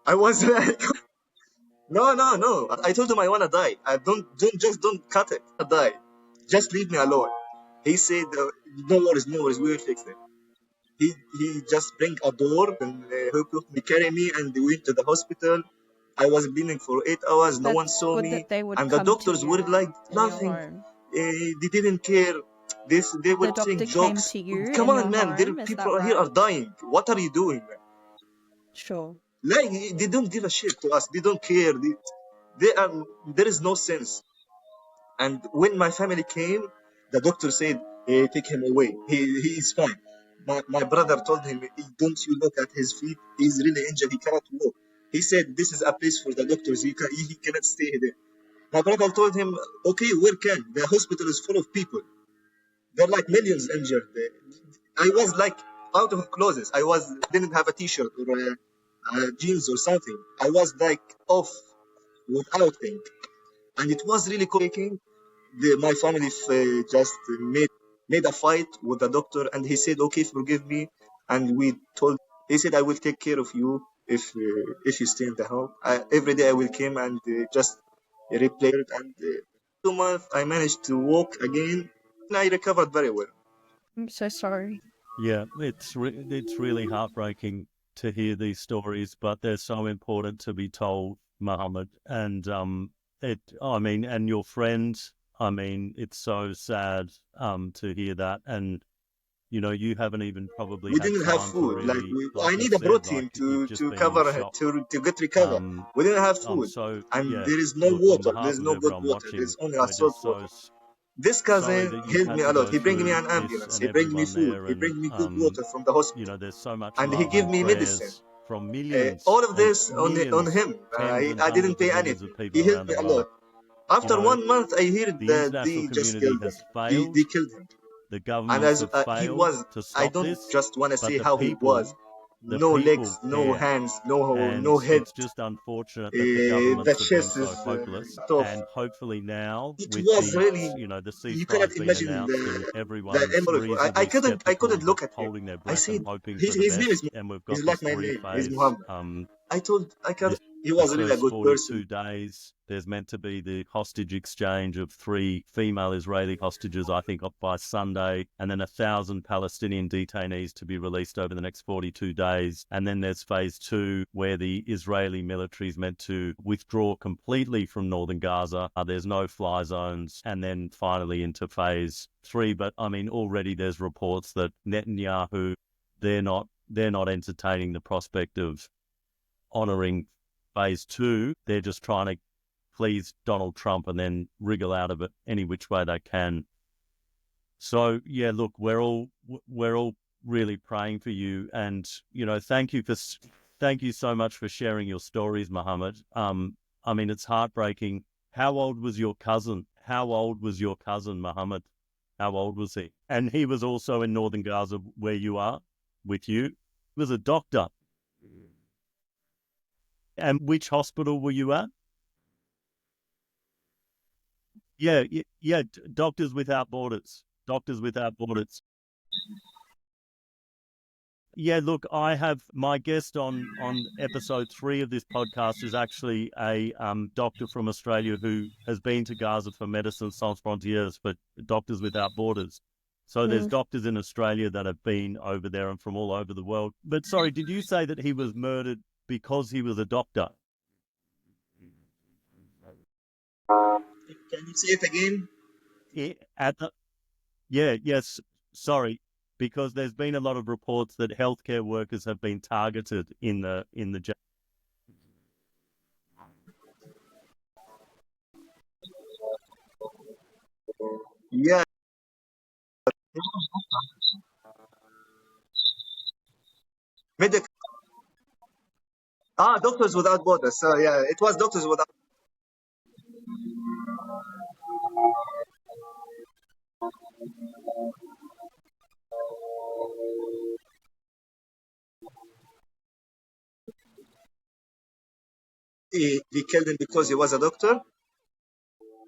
I was like, no. I told him I wanna die. I don't cut it. I die. Just leave me alone. He said, no worries, we will fix it. He just bring a door and he carry me and they went to the hospital. I was bleeding for 8 hours. No one saw me, and the doctors were like nothing. They didn't care. They were saying jokes. Come on, man! People here are dying. What are you doing, man? Sure. Like they don't give a shit to us. They don't care. There is no sense. And when my family came, the doctor said, hey, take him away. He is fine. My brother told him, don't you look at his feet. He's really injured. He cannot walk. He said, this is a place for the doctors. He cannot stay there. My brother told him, okay, where can? The hospital is full of people. There are like millions injured. I was like out of clothes. Didn't have a t-shirt or jeans or something. I was like off without thing. And it was really taking. My family just made a fight with the doctor, and he said, okay, forgive me. And he said, I will take care of you if you stay in the home. Every day I will come and just replay it. And 2 months I managed to walk again, and I recovered very well. I'm so sorry. Yeah, it's really heartbreaking to hear these stories, but they're so important to be told, Mohammed. And and your friend, it's so sad to hear that. And you haven't even probably. We didn't have food. Really, I need a protein to cover to get recovered. We didn't have food, there is no water. There's no good water. There's only a salt water. This cousin helped me a lot. He bring me an ambulance. He bring me food. He bring me good water from the hospital. There's so much, and he give me medicine. From millions, all of this on him. I didn't pay anything. He helped me a lot. After 1 month, I heard that they just killed him. They killed him. The government he was. I don't just want to say how he was. No legs, no hands, no head. It's just unfortunate that the government has been so hopeless. And hopefully now, it was really. The ceasefire you cannot imagine I couldn't look at him. I said, his name is. And we've got like my name. He's Muhammad. He was really a good 42 person. days, there's meant to be the hostage exchange of 3 female Israeli hostages, I think, by Sunday, and then 1,000 Palestinian detainees to be released over the next 42 days. And then there's phase 2, where the Israeli military is meant to withdraw completely from Northern Gaza. There's no fly zones. And then finally into phase 3. But, already there's reports that Netanyahu, they're not entertaining the prospect of honouring phase 2. They're just trying to please Donald Trump and then wriggle out of it any which way they can. So yeah, look, we're all really praying for you, and thank you so much for sharing your stories, Mohammed. It's heartbreaking. How old was your cousin? Mohammed? How old was he? And he was also in Northern Gaza, where you are, with you. He was a doctor. And which hospital were you at? Yeah, Doctors Without Borders. Doctors Without Borders. Yeah, look, I have my guest on episode 3 of this podcast is actually a doctor from Australia who has been to Gaza for Médecins Sans Frontières, but Doctors Without Borders. So there's doctors in Australia that have been over there and from all over the world. But sorry, did you say that he was murdered because he was a doctor? Can you say it again? Yes. Sorry, because there's been a lot of reports that healthcare workers have been targeted in the Yeah. Doctors Without Borders. So yeah, it was Doctors Without. They killed him because he was a doctor.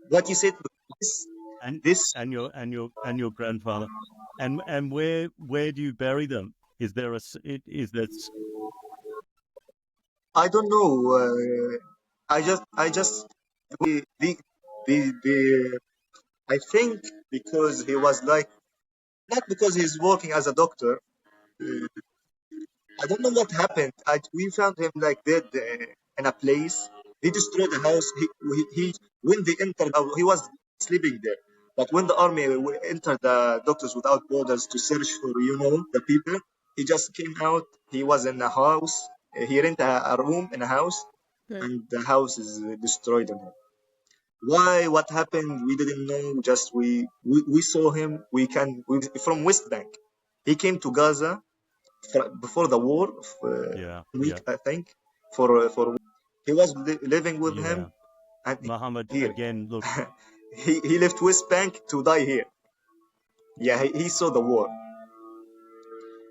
What you said, this, And this your grandfather, and where do you bury them? Is there is there I don't know. I just the I think because he was like not because he's working as a doctor. Uh, I don't know what happened. We found him like dead in a place. He destroyed the house. He when they entered, he was sleeping there. But when the army entered the Doctors Without Borders to search for, the people, he just came out. He was in a house. He rented a room in a house, Mm. and the house is destroyed on him. Why? What happened? We didn't know. Just we saw him. We from West Bank. He came to Gaza before the war, yeah, week yeah, I think, for he was living with him, yeah. and Muhammad, here again, look, he left West Bank to die here. Yeah, he saw the war,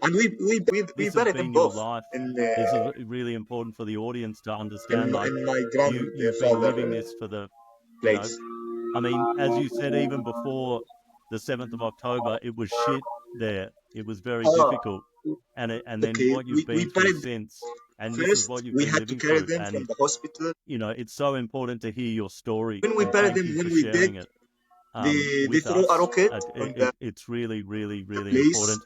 and we this has buried them been your both life. in This is really important for the audience to understand. Like, in my you've been grandfather living this for the, place. I mean, as you said, even before the 7th of October, it was shit there. It was very Oh, difficult. And then okay. what you've We been through buried since, and this is first. what you've We been had to living carry through. them from And, the hospital. it's so important to hear your story. When we And buried thank them, you when for we dig, sharing it they with throw a us. rocket on It's really, really, the really place. important.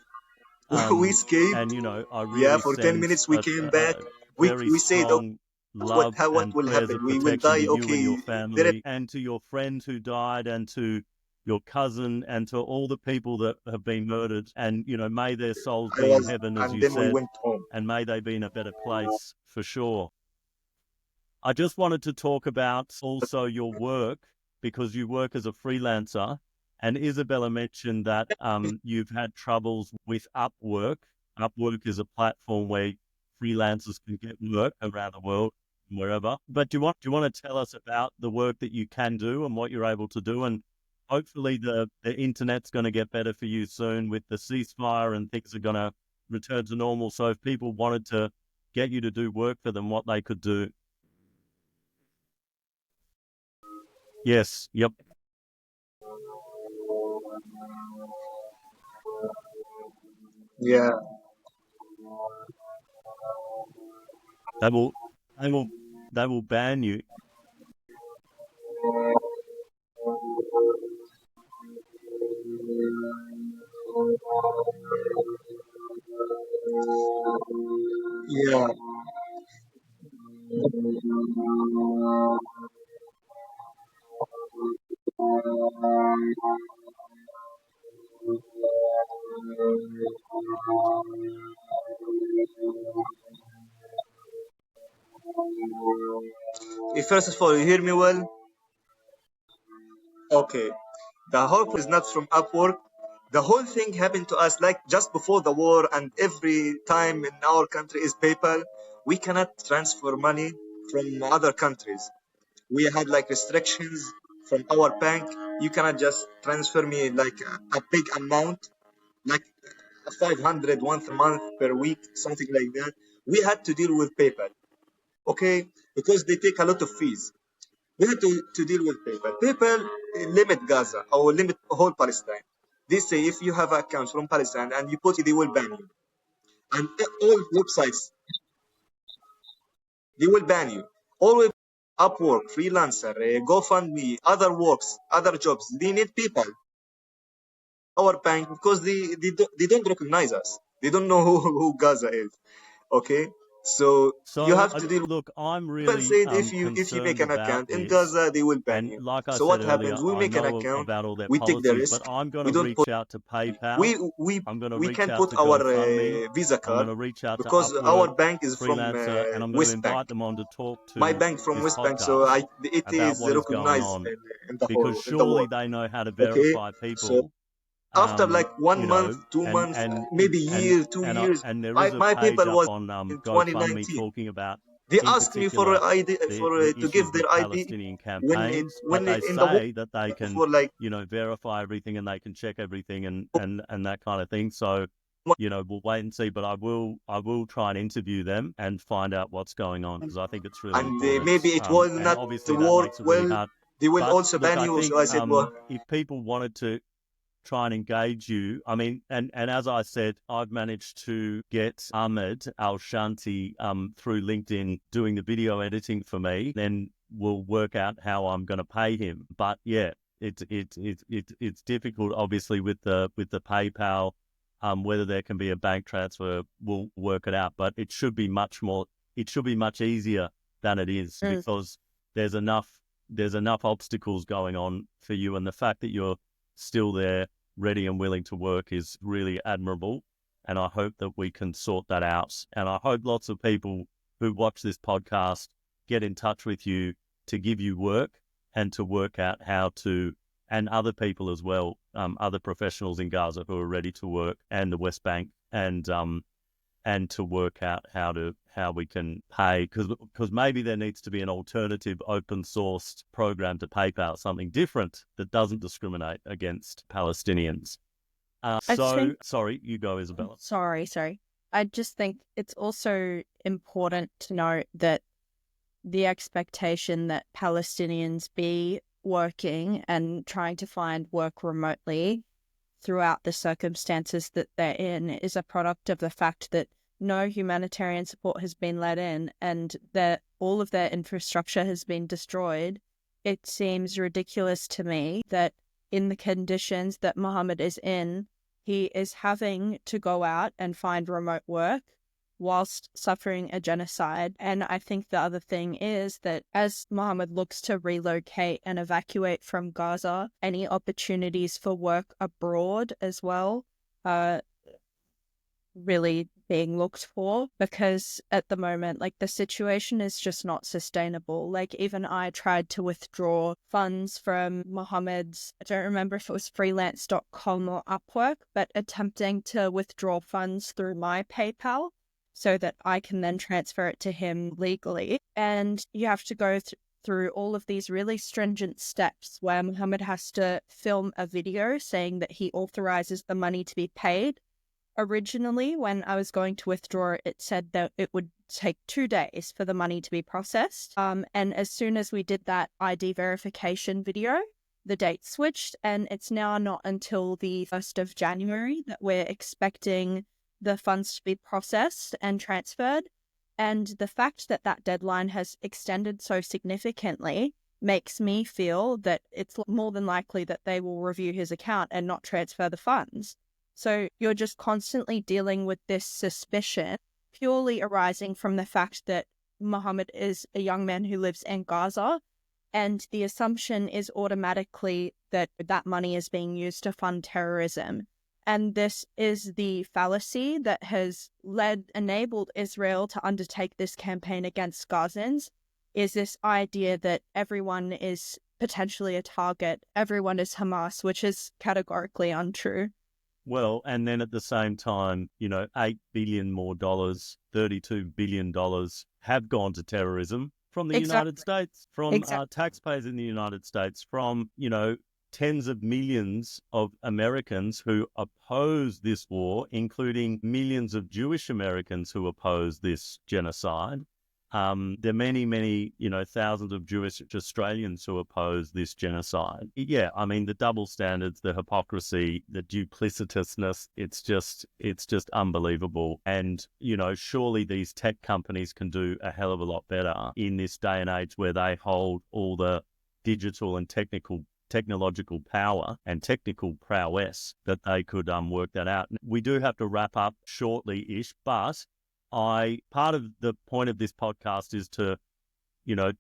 We escaped. And, I Yeah, really for 10 send minutes we came back. a We very we said, okay, strong love what and will prayers happen? of We will protection to die. you and Okay, your there family, and to your friend who died, and to your cousin, and to all the people that have been murdered. And, may their souls I be in was, heaven, as and you then we said, went home. and may they be in a better place for sure. I just wanted to talk about also your work, because you work as a freelancer. And Isabella mentioned that you've had troubles with UpWork. UpWork is a platform where freelancers can get work around the world, wherever. But do you want to tell us about the work that you can do and what you're able to do? And hopefully the internet's going to get better for you soon with the ceasefire, and things are going to return to normal. So if people wanted to get you to do work for them, what they could do. Yes. Yep. Yeah, They will. They will. They will ban you. yeah, First of all, you hear me well? Okay. The whole is not from Upwork. The whole thing happened to us like just before the war, and every time in our country is PayPal. We cannot transfer money from other countries. We had like restrictions from our bank. You cannot just transfer me like a big amount, like 500 once a month per week, something like that. We had to deal with PayPal, okay, because they take a lot of fees. We had to deal with PayPal. PayPal limit Gaza or limit whole Palestine. They say if you have accounts from Palestine and you put it, they will ban you. And all websites, they will ban you. All Upwork, freelancer, GoFundMe, other works, other jobs, they need people. Our bank, because they don't recognize us. They don't know who Gaza is. Okay, so you So have to deal. look, I'm People really said if you make concerned an about account in this. Gaza, they will ban And you. like I So said what earlier, happens? We I make an know account, about all their we take the policies, risk. but I'm going We to don't reach put out to PayPal. we we I'm going to we reach can out put to our GoFundMe. Visa I'm card going to reach out to because Upwork, our bank is from Freelancer, and I'm going to West Bank. invite them on to talk My to bank from this West Bank, so podcast it about is what is going recognized on, in the because whole in the surely world. they know how to Okay, verify so people. after like 1 month, You know, 2 months, maybe year, 2 years, and there my is a my page paper up was on in GoFundMe 2019, talking about They in asked me for particular ID, the to give issues their with ID Palestinian when campaigns, but when they in the war say that they can, for like verify everything and they can check everything and that kind of thing. So, we'll wait and see. But I will try and interview them and find out what's going on, because I think it's really and important. maybe it will And not obviously that work makes it really well. hard. They will But also look, ban I you. So think I said, well, if people wanted to try and engage you, I mean, and as I said, I've managed to get Ahmed Al-Shanti through LinkedIn doing the video editing for me. Then we'll work out how I'm going to pay him. But yeah, it's difficult, obviously, with the PayPal. Whether there can be a bank transfer, we'll work it out. But it should be much easier than it is, because there's enough obstacles going on for you, and the fact that you're still there, ready and willing to work, is really admirable. And I hope that we can sort that out. And I hope lots of people who watch this podcast get in touch with you to give you work and to work out how to, and other people as well, other professionals in Gaza who are ready to work, and the West Bank, and to work out how we can pay, because maybe there needs to be an alternative open sourced program to PayPal, something different that doesn't discriminate against Palestinians. Sorry, you go, Isabella. Sorry. I just think it's also important to note that the expectation that Palestinians be working and trying to find work remotely throughout the circumstances that they're in is a product of the fact that no humanitarian support has been let in, and that all of their infrastructure has been destroyed. It seems ridiculous to me that in the conditions that Mohammed is in, he is having to go out and find remote work whilst suffering a genocide. And I think the other thing is that as Mohammed looks to relocate and evacuate from Gaza, any opportunities for work abroad as well are really being looked for, because at the moment, like, the situation is just not sustainable. Like, even I tried to withdraw funds from Mohammed's, I don't remember if it was freelance.com or UpWork, but attempting to withdraw funds through my PayPal so that I can then transfer it to him legally. And you have to go through all of these really stringent steps where Mohammed has to film a video saying that he authorizes the money to be paid. Originally, when I was going to withdraw, it said that it would take 2 days for the money to be processed. And as soon as we did that ID verification video, the date switched, and it's now not until the 1st of January that we're expecting the funds to be processed and transferred. And the fact that that deadline has extended so significantly makes me feel that it's more than likely that they will review his account and not transfer the funds. So you're just constantly dealing with this suspicion purely arising from the fact that Mohammed is a young man who lives in Gaza, and the assumption is automatically that that money is being used to fund terrorism. And this is the fallacy that has enabled Israel to undertake this campaign against Gazans, is this idea that everyone is potentially a target, everyone is Hamas, which is categorically untrue. Well, and then at the same time, $8 billion more dollars, $32 billion have gone to terrorism from the United States, from taxpayers in the United States, from, tens of millions of Americans who oppose this war, including millions of Jewish Americans who oppose this genocide. There are many, many, thousands of Jewish Australians who oppose this genocide. Yeah, I mean, the double standards, the hypocrisy, the duplicitousness, it's just unbelievable. And, surely these tech companies can do a hell of a lot better in this day and age where they hold all the digital and technological power and technical prowess, that they could work that out. We do have to wrap up shortly-ish, but part of the point of this podcast is to,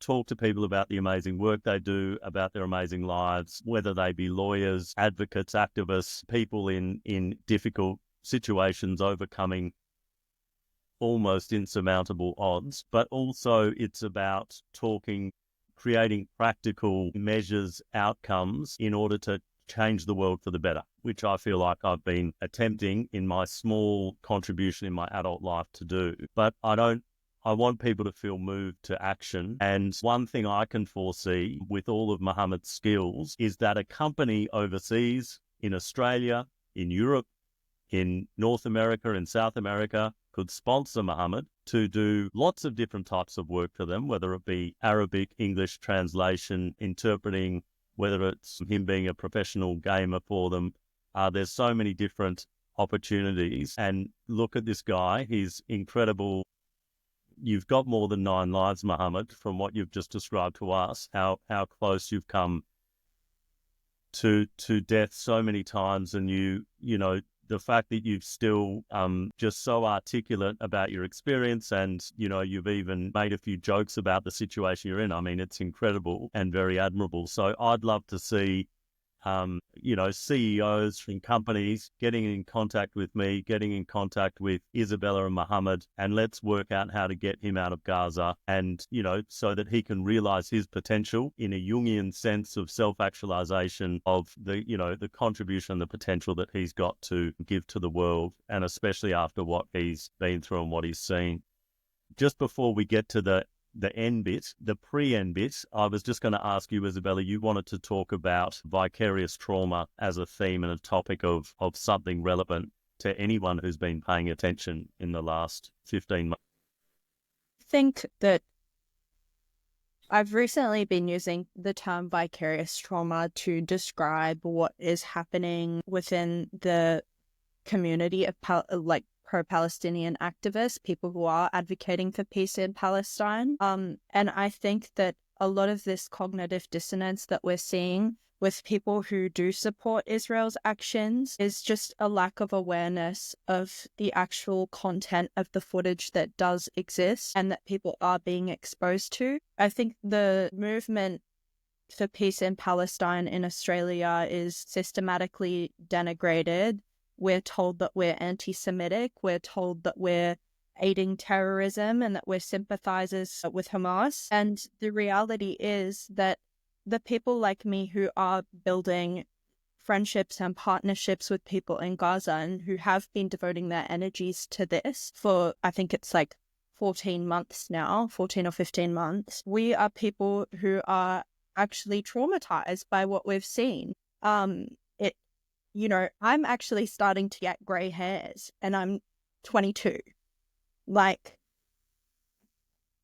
talk to people about the amazing work they do, about their amazing lives, whether they be lawyers, advocates, activists, people in difficult situations, overcoming almost insurmountable odds. But also it's about creating practical measures, outcomes in order to change the world for the better, which I feel like I've been attempting in my small contribution in my adult life to do. But I don't I want people to feel moved to action. And one thing I can foresee with all of Mohammed's skills is that a company overseas, in Australia, in Europe, in North America, in South America, could sponsor Mohammed to do lots of different types of work for them, whether it be Arabic, English translation, interpreting, whether it's him being a professional gamer for them. There's so many different opportunities. And look at this guy. He's incredible. You've got more than 9 lives, Mohammed, from what you've just described to us, how close you've come to death so many times. And you know, the fact that you've still just so articulate about your experience, and, you know, you've even made a few jokes about the situation you're in. I mean, it's incredible and very admirable. So I'd love to see you know, CEOs from companies getting in contact with me, getting in contact with Isabella and Mohammed, and let's work out how to get him out of Gaza, and, you know, so that he can realize his potential in a Jungian sense of self-actualization of the, you know, the contribution, the potential that he's got to give to the world, and especially after what he's been through and what he's seen. Just before we get to the end bit, the pre-end bit, I was just going to ask you, Isabella, you wanted to talk about vicarious trauma as a theme and a topic of something relevant to anyone who's been paying attention in the last 15 months. I think that I've recently been using the term vicarious trauma to describe what is happening within the community of pro-Palestinian activists, people who are advocating for peace in Palestine. And I think that a lot of this cognitive dissonance that we're seeing with people who do support Israel's actions is just a lack of awareness of the actual content of the footage that does exist and that people are being exposed to. I think the movement for peace in Palestine in Australia is systematically denigrated. We're told that we're anti-Semitic. We're told that we're aiding terrorism and that we're sympathizers with Hamas. And the reality is that the people like me who are building friendships and partnerships with people in Gaza and who have been devoting their energies to this for, I think it's like 14 months now, 14 or 15 months, we are people who are actually traumatized by what we've seen. You know, I'm actually starting to get grey hairs and I'm 22.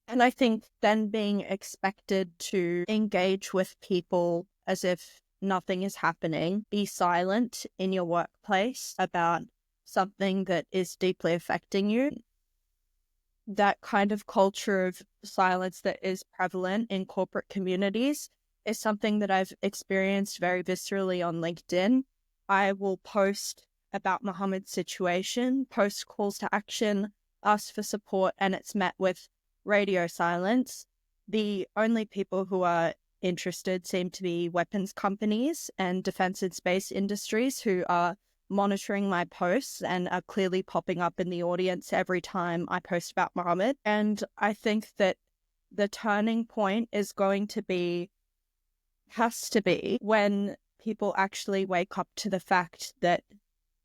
And I think then being expected to engage with people as if nothing is happening, be silent in your workplace about something that is deeply affecting you. That kind of culture of silence that is prevalent in corporate communities is something that I've experienced very viscerally on LinkedIn. I will post about Mohammed's situation, post calls to action, ask for support, and it's met with radio silence. The only people who are interested seem to be weapons companies and defense and space industries who are monitoring my posts and are clearly popping up in the audience every time I post about Mohammed. And I think that the turning point is has to be when people actually wake up to the fact that,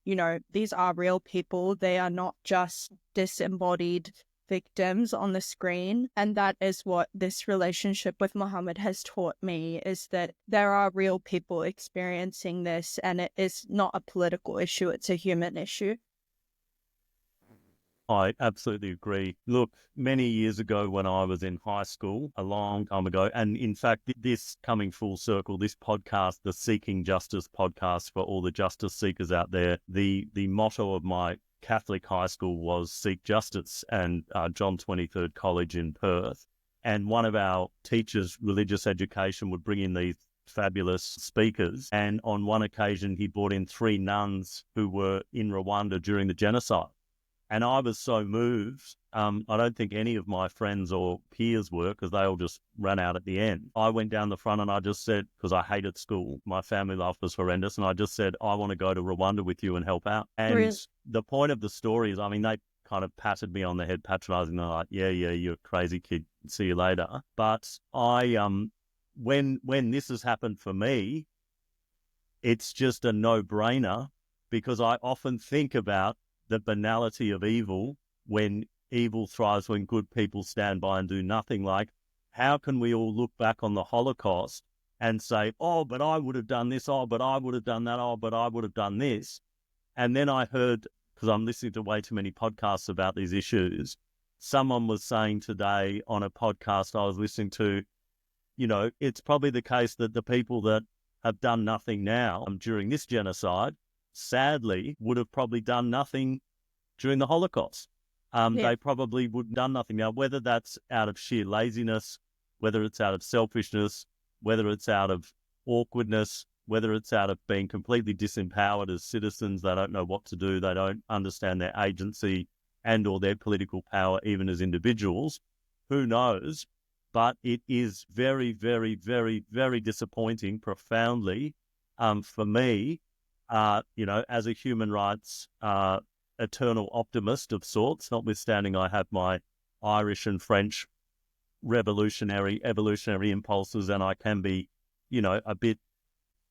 you know, these are real people. They are not just disembodied victims on the screen. And that is what this relationship with Mohammed has taught me, is that there are real people experiencing this, and it is not a political issue, it's a human issue. I absolutely agree. Look, many years ago when I was in high school, a long time ago, and in fact, this coming full circle, this podcast, the Seeking Justice podcast for all the justice seekers out there, the motto of my Catholic high school was Seek Justice, and John 23rd College in Perth. And one of our teachers, religious education, would bring in these fabulous speakers. And on one occasion, he brought in 3 nuns who were in Rwanda during the genocide. And I was so moved. I don't think any of my friends or peers were, because they all just ran out at the end. I went down the front and I just said, because I hated school, my family life was horrendous, and I just said, I want to go to Rwanda with you and help out. And really? The point of the story is, I mean, they kind of patted me on the head, patronizing. They're like, yeah, you're a crazy kid. See you later. But I, when this has happened for me, it's just a no-brainer, because I often think about the banality of evil when evil thrives when good people stand by and do nothing. Like, how can we all look back on the Holocaust and say, oh, but I would have done this, oh, but I would have done that, oh, but I would have done this. And then I heard, because I'm listening to way too many podcasts about these issues, someone was saying today on a podcast I was listening to, you know, it's probably the case that the people that have done nothing now during this genocide, sadly, would have probably done nothing during the Holocaust. They probably would have done nothing. Now, whether that's out of sheer laziness, whether it's out of selfishness, whether it's out of awkwardness, whether it's out of being completely disempowered as citizens, they don't know what to do, they don't understand their agency and or their political power even as individuals, who knows? But it is very, very, very, very disappointing, profoundly, for me, you know, as a human rights eternal optimist of sorts, notwithstanding I have my Irish and French evolutionary impulses, and I can be, you know, a bit,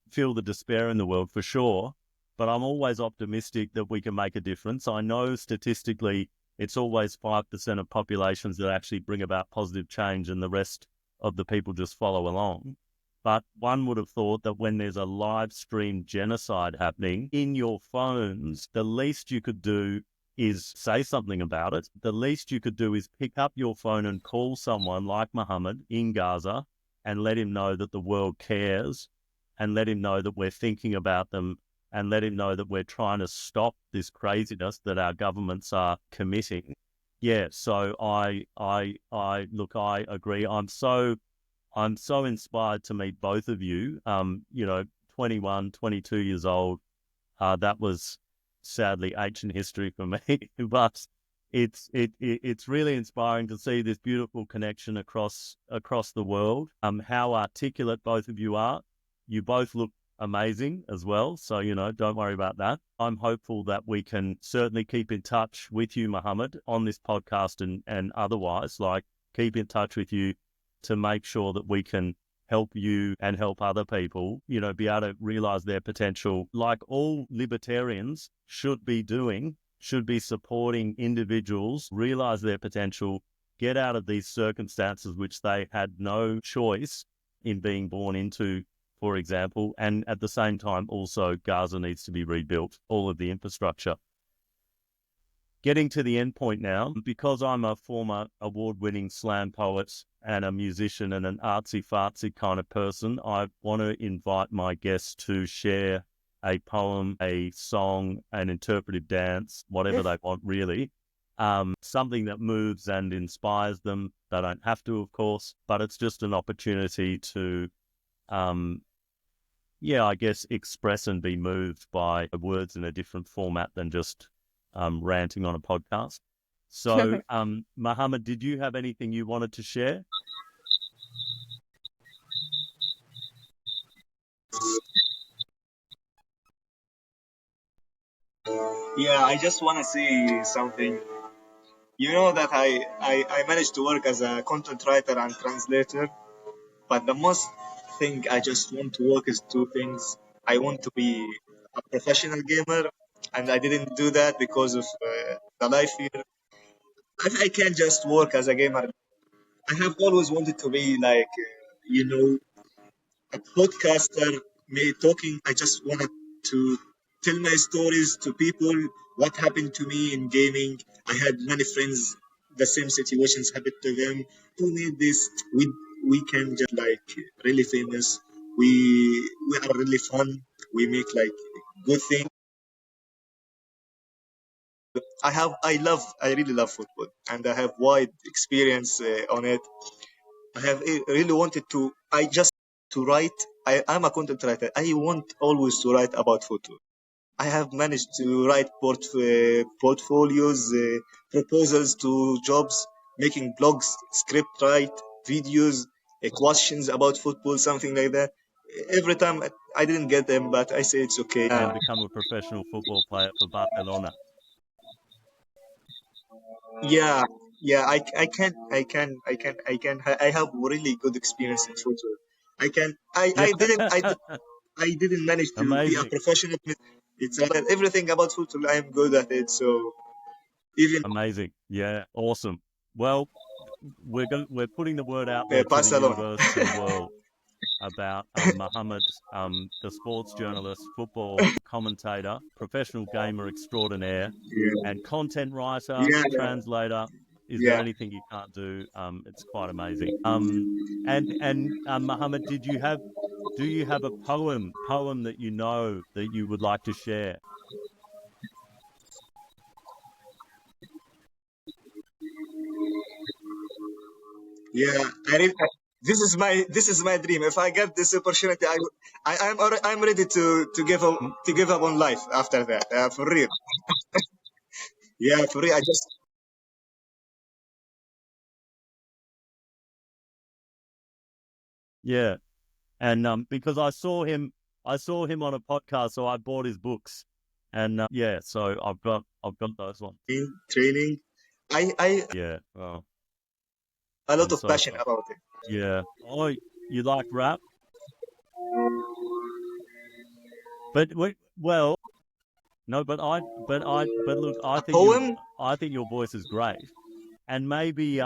feel the despair in the world for sure, but I'm always optimistic that we can make a difference. I know statistically it's always 5% of populations that actually bring about positive change and the rest of the people just follow along. But one would have thought that when there's a live stream genocide happening in your phones, the least you could do is say something about it. The least you could do is pick up your phone and call someone like Mohammed in Gaza and let him know that the world cares, and let him know that we're thinking about them, and let him know that we're trying to stop this craziness that our governments are committing. Yeah, so I look, I agree. I'm so inspired to meet both of you. You know, 21, 22 years old. That was sadly ancient history for me, but it's really inspiring to see this beautiful connection across the world. How articulate both of you are. You both look amazing as well. So, you know, don't worry about that. I'm hopeful that we can certainly keep in touch with you, Mohammed, on this podcast and otherwise, like keep in touch with you to make sure that we can help you and help other people, you know, be able to realize their potential, like all libertarians should be doing, should be supporting individuals, realize their potential, get out of these circumstances which they had no choice in being born into, for example, and at the same time also Gaza needs to be rebuilt, all of the infrastructure. Getting to the end point now, because I'm a former award-winning slam poet and a musician and an artsy-fartsy kind of person, I want to invite my guests to share a poem, a song, an interpretive dance, whatever they want really, something that moves and inspires them. They don't have to, of course, but it's just an opportunity to, I guess, express and be moved by words in a different format than just ranting on a podcast. So, Mohammed, did you have anything you wanted to share? Yeah, I just want to say something. You know that I managed to work as a content writer and translator, but the most thing I just want to work is two things. I want to be a professional gamer, and I didn't do that because of the life here. I can't just work as a gamer. I have always wanted to be like, a podcaster, me talking. I just wanted to tell my stories to people, what happened to me in gaming. I had many friends, the same situations happened to them. Who need this? We can just like really famous. We are really fun. We make like good things. I really love football, and I have wide experience on it. I have really wanted to. I just to write. I'm a content writer. I want always to write about photo. I have managed to write portfolios, proposals to jobs, making blogs, script write, videos, questions about football, something like that. Every time I didn't get them, but I say it's okay. And become a professional football player for Barcelona. Yeah, yeah. I have really good experience in football. I didn't manage to be a Amazing. professional. It's everything about football. I'm good at it. So Even Amazing. Yeah, awesome. Well, we're putting the word out there to the Barcelona. universe, to the world, about Mohammed, the sports journalist, football commentator, professional gamer extraordinaire, Yeah, and content writer, yeah, yeah, translator. Is there yeah. anything you can't do? It's quite amazing. And Mohammed, do you have a poem that you know that you would like to share? Yeah, this is my dream. If I get this opportunity, I'm ready Mm. to give up on life after that. For real. Yeah, for real. I just Yeah, and because I saw him on a podcast, so I bought his books, and yeah, so I've got those ones. in training. I Yeah, well, a lot I'm of so passion sorry. about it. Yeah. Oh, you like rap? But well, no, but look, A poem? I think your voice is great, and maybe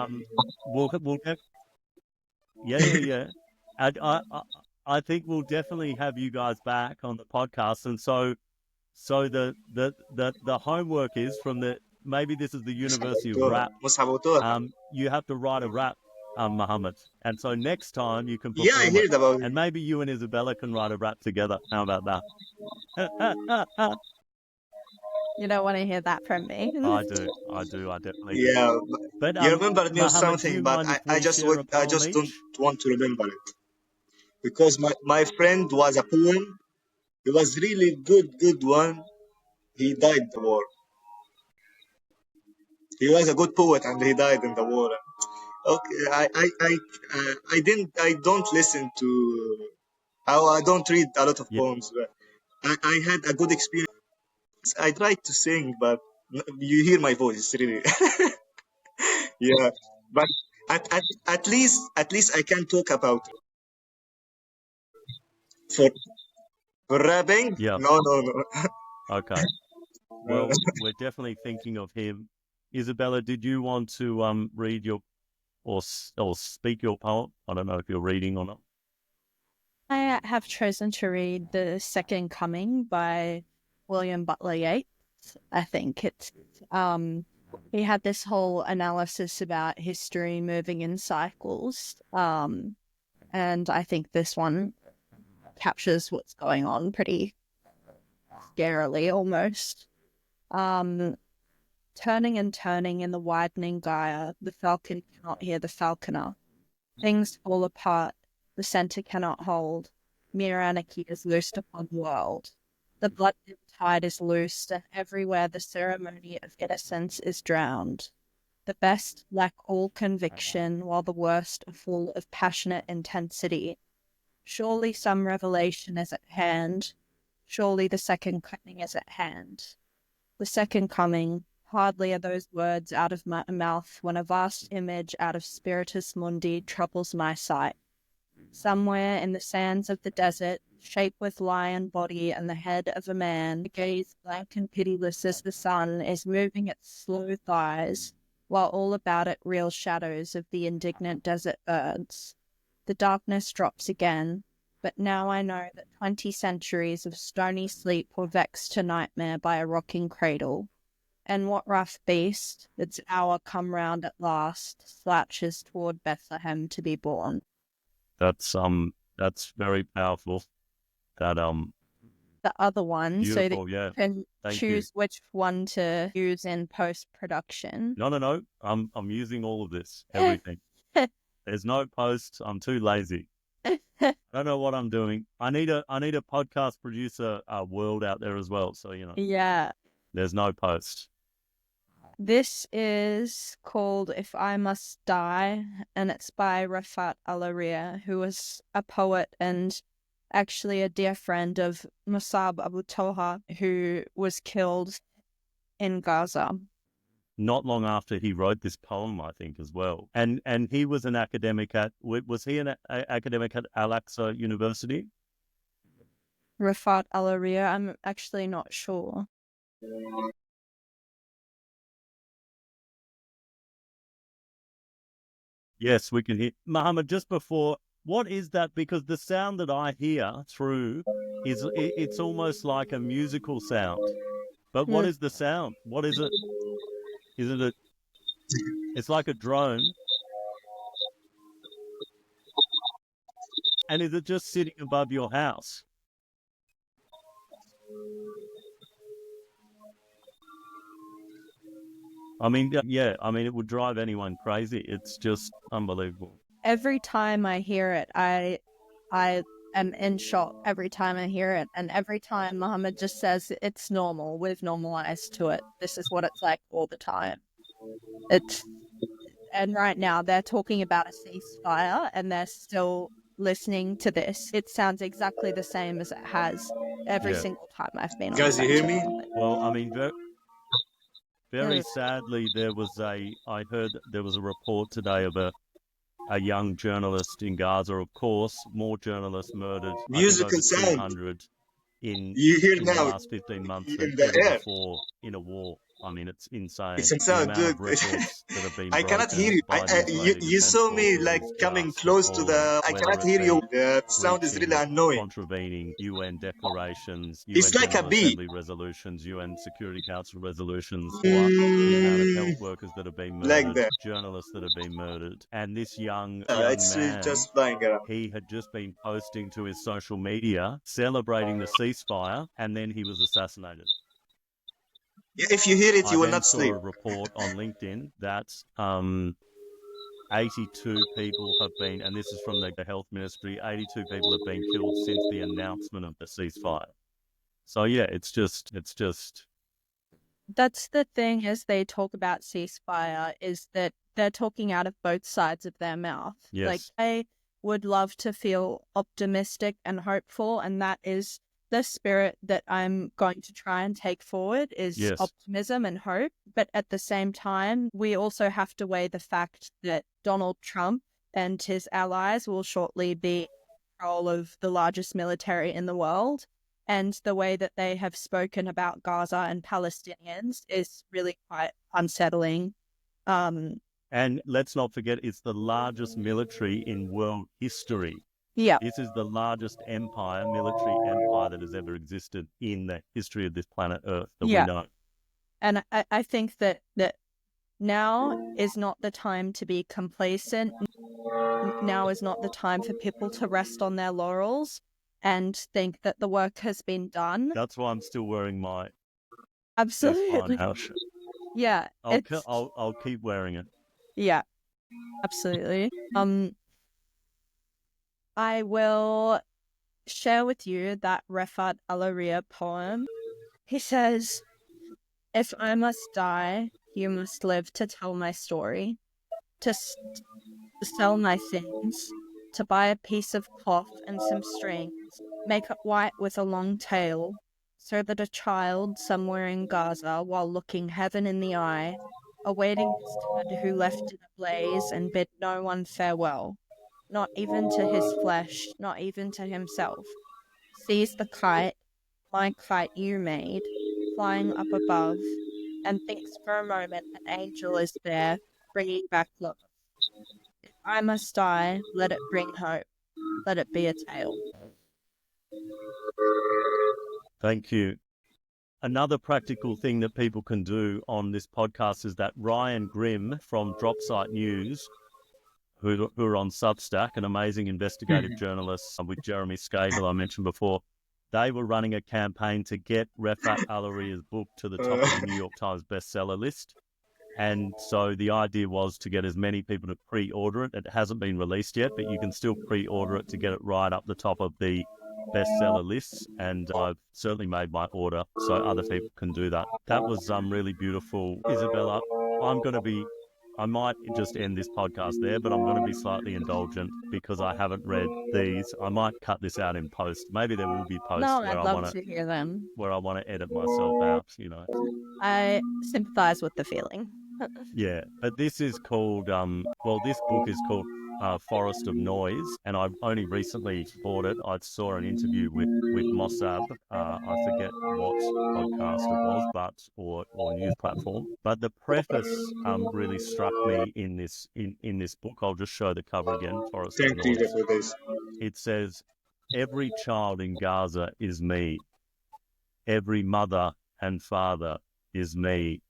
we'll yeah, yeah, yeah. And I think we'll definitely have you guys back on the podcast, and so the homework is from the maybe this is the University of Rap. مصعب وتوها. You have to write a rap, Muhammad, and so next time you can Yeah, I perform it, heard about it. and maybe you and Isabella can write a rap together. How about that? You don't want to hear that from me. I definitely do. Yeah, But you remembered me of Muhammad, do something, you but mind if we share a I poem just don't each? want to remember it because my friend was a poem. He was really good one. He died in the war. He was a good poet and he died in the war. Okay, I don't listen to. I don't read a lot of Yeah, poems. But I had a good experience. I tried to sing, but you hear my voice really. Yeah, but at least I can talk about it. For for rapping. yeah. No, no, no. Okay. Well, we're definitely thinking of him. Isabella, did you want to read your or speak your poem? I don't know if you're reading or not. I have chosen to read The Second Coming by William Butler Yeats. I think he had this whole analysis about history moving in cycles. And I think this one captures what's going on pretty scarily almost. Um, Turning and turning in the widening gyre, the falcon cannot hear the falconer. Things fall apart, the centre cannot hold. Mere anarchy is loosed upon the world. The blood tide is loosed, and everywhere the ceremony of innocence is drowned. The best lack all conviction, while the worst are full of passionate intensity. Surely some revelation is at hand. Surely the second coming is at hand. The second coming, hardly are those words out of my mouth when a vast image out of Spiritus Mundi troubles my sight. Somewhere in the sands of the desert, shaped with lion body and the head of a man, the gaze blank and pitiless as the sun is moving its slow thighs, while all about it reel shadows of the indignant desert birds. The darkness drops again, but now I know that 20 centuries of stony sleep were vexed to nightmare by a rocking cradle. And what rough beast, its hour come round at last, slouches toward Bethlehem to be born? That's very powerful. That The other one, so that beautiful. you Yeah. can Thank you. choose which one to use in post-production. No. I'm using all of this, everything. There's no posts. I'm too lazy. I don't know what I'm doing. I need a podcast producer world out there as well. So Yeah. there's no post. This is called If I Must Die, and it's by Refaat Alareer, who was a poet and actually a dear friend of Musab Abu Toha, who was killed in Gaza. Not long after he wrote this poem, I think, as well. And he was an academic at was he an academic at Al-Aqsa University? Refaat Alareer, I'm actually not sure. Yes, we can hear. Mohammed, just before, what is that? Because the sound that I hear through it's almost like a musical sound. But what is the sound? What is it? Isn't it? It's like a drone. And is it just sitting above your house? I mean, yeah, I mean, it would drive anyone crazy. It's just unbelievable. Every time I hear it, I am in shock every time I hear it. And every time Mohammed just says it's normal, we've normalized to it. This is what it's like all the time. And right now they're talking about a ceasefire and they're still listening to this. It sounds exactly the same as it has every single time I've been on Guys, you hear me? Well, I mean, very sadly, I heard there was a report today of a young journalist in Gaza. Of course, more journalists murdered. Musical I think over sound. 200 in You hear the now last 15 months in than the ever air. before in a war. I mean, it's insane. It's The insane, amount dude. of records that have been I cannot hear broken you. by the Israeli You Defense saw me Forces like is coming just close to appalling. the. I Whether cannot it hear you. be The sound is really breaching, annoying. contravening UN declarations, It's UN like a General bee. Assembly resolutions, UN Security Council resolutions, or the amount of health workers that have been Like murdered, that. journalists that have been murdered. And this young It's man, just flying around. he had just been posting to his social media celebrating the ceasefire, and then he was assassinated. If you hear it, you I will then not saw sleep. a report on LinkedIn that 82 people have been, and this is from the health ministry, 82 people have been killed since the announcement of the ceasefire. So yeah, it's just. That's the thing as they talk about ceasefire, is that they're talking out of both sides of their mouth. Yes. Like, I would love to feel optimistic and hopeful, and that is the spirit that I'm going to try and take forward, is optimism and hope. But at the same time, we also have to weigh the fact that Donald Trump and his allies will shortly be in control of the largest military in the world. And the way that they have spoken about Gaza and Palestinians is really quite unsettling. And let's not forget, it's the largest military in world history. Yeah. This is the largest military empire that has ever existed in the history of this planet Earth that we know. And I think that now is not the time to be complacent. Now is not the time for people to rest on their laurels and think that the work has been done. That's why I'm still wearing my absolutely shirt. Yeah, I'll keep wearing it. Yeah, absolutely. I will share with you that Refaat Alareer poem. He says, "If I must die, you must live to tell my story, to sell my things, to buy a piece of cloth and some strings, make it white with a long tail, so that a child somewhere in Gaza, while looking heaven in the eye, awaiting his dad who left it ablaze and bid no one farewell, not even to his flesh, not even to himself, sees the kite, my kite you made, flying up above, and thinks for a moment an angel is there, bringing back love. If I must die, let it bring hope. Let it be a tale." Thank you. Another practical thing that people can do on this podcast is that Ryan Grimm from Dropsite News, who are on Substack, an amazing investigative journalist with Jeremy Scahill I mentioned before, they were running a campaign to get Refaat Alareer's book to the top of the New York Times bestseller list. And so the idea was to get as many people to pre-order it. It hasn't been released yet, but you can still pre-order it to get it right up the top of the bestseller lists. And I've certainly made my order so other people can do that. That was really beautiful. Isabella, I might just end this podcast there, but I'm going to be slightly indulgent because I haven't read these. I might cut this out in post. Maybe there will be posts I'd love to hear them. Where I want to edit myself out, I sympathize with the feeling. Yeah, but this is called, this book is called Forest of Noise, and I only recently bought it. I saw an interview with Mossab. I forget what podcast it was, or news platform. But the preface really struck me in this book. I'll just show the cover again. Forest of Thank you Noise. for this. It says, "Every child in Gaza is me. Every mother and father is me.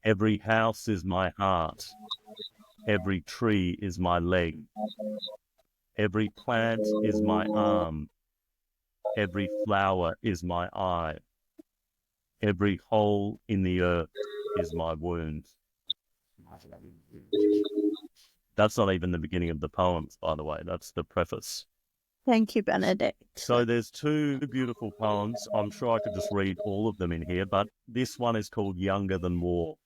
Every house is my heart. Every tree is my leg. Every plant is my arm. Every flower is my eye. Every hole in the earth is my wound." That's not even the beginning of the poems, by the way. That's the preface. Thank you, Benedict. So there's two beautiful poems. I'm sure I could just read all of them in here, but this one is called Younger Than War.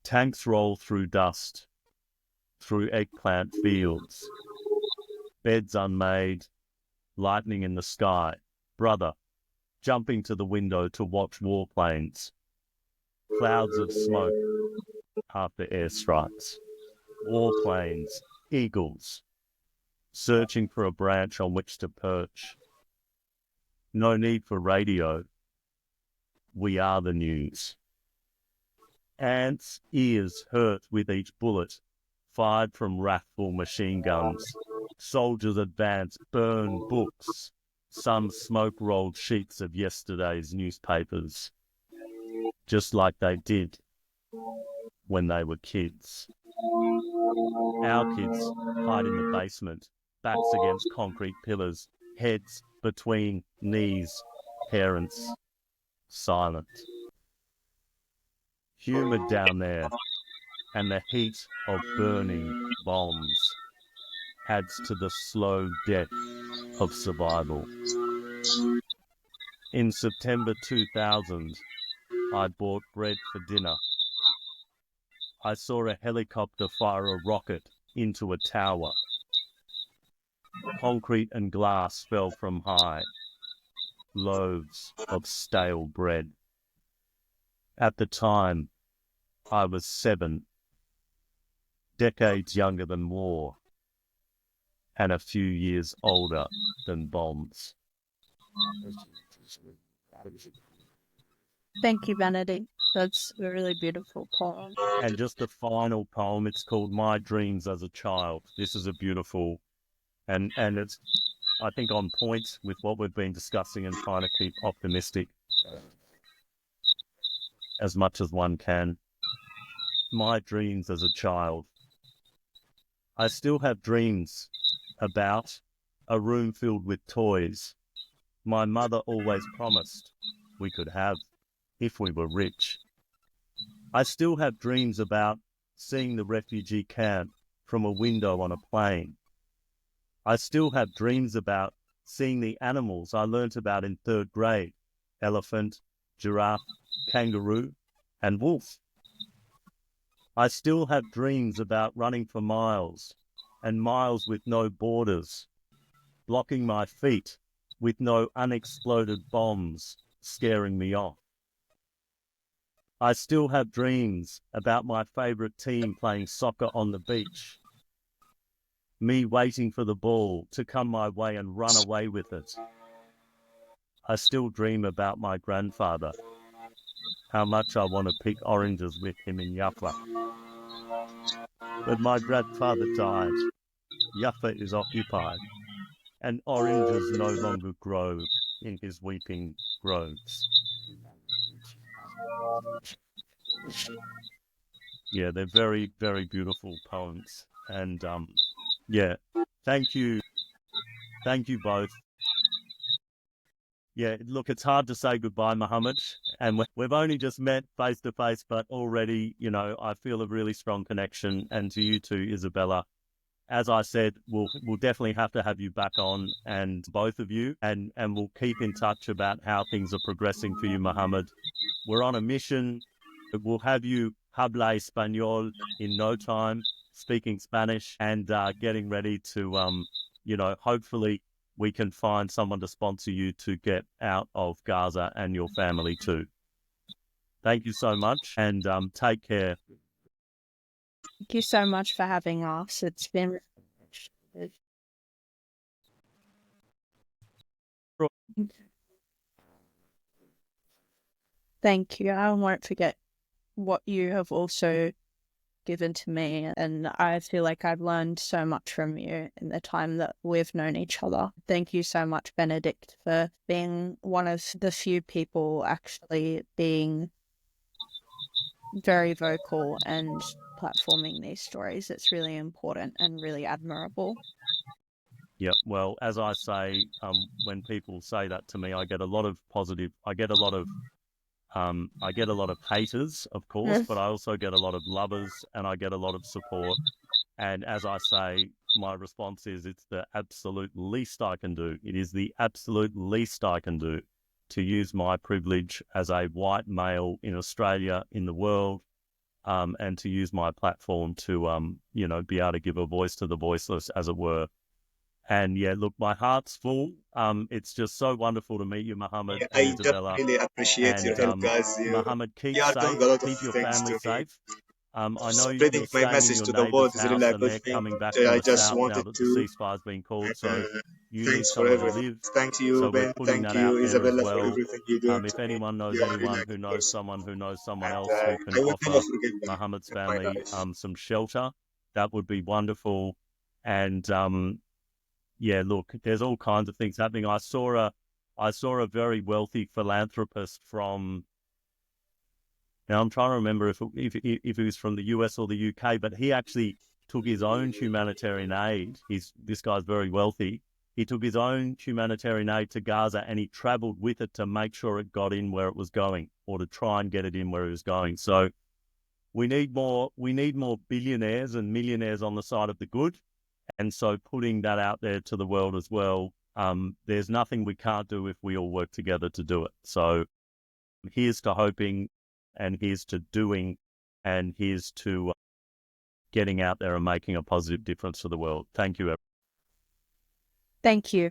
Tanks roll through dust, through eggplant fields, beds unmade, lightning in the sky. Brother, jumping to the window to watch warplanes. Clouds of smoke after airstrikes. Warplanes, eagles, searching for a branch on which to perch. No need for radio. We are the news. Ants' ears hurt with each bullet, fired from wrathful machine guns. Soldiers advance, burn books. Some smoke-rolled sheets of yesterday's newspapers, just like they did when they were kids. Our kids hide in the basement, backs against concrete pillars, heads between knees, parents silent. Humid down there, and the heat of burning bombs adds to the slow death of survival. In September 2000, I bought bread for dinner. I saw a helicopter fire a rocket into a tower. Concrete and glass fell from high. Loaves of stale bread. At the time, I was 7, decades younger than war, and a few years older than bombs. Thank you, Benedict. That's a really beautiful poem. And just the final poem, it's called My Dreams as a Child. This is a beautiful, and it's, I think, on point with what we've been discussing and trying to keep optimistic as much as one can. My dreams as a child. I still have dreams about a room filled with toys my mother always promised we could have if we were rich. I still have dreams about seeing the refugee camp from a window on a plane. I still have dreams about seeing the animals I learnt about in 3rd grade: elephant, giraffe, kangaroo, and wolf. I still have dreams about running for miles and miles with no borders, blocking my feet with no unexploded bombs scaring me off. I still have dreams about my favourite team playing soccer on the beach, me waiting for the ball to come my way and run away with it. I still dream about my grandfather, how much I want to pick oranges with him in Jaffa. But my grandfather died. Jaffa is occupied, and oranges no longer grow in his weeping groves. Yeah, they're very, very beautiful poems. And yeah, thank you both. Yeah, look, it's hard to say goodbye, Mohammed, and we've only just met face to face, but already, you know, I feel a really strong connection. And to you too, Isabella. As I said, we'll definitely have to have you back on, and both of you, and we'll keep in touch about how things are progressing for you, Mohammed. We're on a mission. We'll have you habla español in no time, speaking Spanish, and getting ready to, you know, hopefully we can find someone to sponsor you to get out of Gaza and your family too. Thank you so much, and take care. Thank you so much for having us. It's been Thank you. I won't forget what you have also given to me, and I feel like I've learned so much from you in the time that we've known each other. Thank you so much, Benedict, for being one of the few people actually being very vocal and platforming these stories. It's really important and really admirable. Yeah, well, as I say, when people say that to me, I get a lot of positive. I get a lot of haters, of course, but I also get a lot of lovers, and I get a lot of support. And as I say, my response is, it's the absolute least I can do. It is the absolute least I can do to use my privilege as a white male in Australia, in the world, and to use my platform to, be able to give a voice to the voiceless, as it were. And yeah, look, my heart's full. It's just so wonderful to meet you, Mohammed and I just Isabella. really appreciate your And help, guys. Mohammed, You keep are doing safe, a lot of keep your things family to me. safe. I know Spreading you're my staying in message your to the world neighbour's is really house a and good they're thing. coming back from I the just south now wanted that the to. ceasefire's been called. So And you need thanks for somewhere to everything. live. Thank you, So we're Ben. putting Thank that out you, there as Isabella, for well. everything you're doing If to me. anyone knows You are really anyone a who good knows person. someone who knows someone And else who can I will never offer forget them Mohammed's in my family life. some shelter, that would be wonderful. And yeah, look, there's all kinds of things happening. I saw a very wealthy philanthropist from. Now I'm trying to remember if he was from the US or the UK, but he actually took his own humanitarian aid. This guy's very wealthy. He took his own humanitarian aid to Gaza and he travelled with it to make sure it got in where it was going, or to try and get it in where it was going. So we need more billionaires and millionaires on the side of the good. And so putting that out there to the world as well, there's nothing we can't do if we all work together to do it. So here's to hoping, and here's to doing, and here's to getting out there and making a positive difference to the world. Thank you, everyone. Thank you.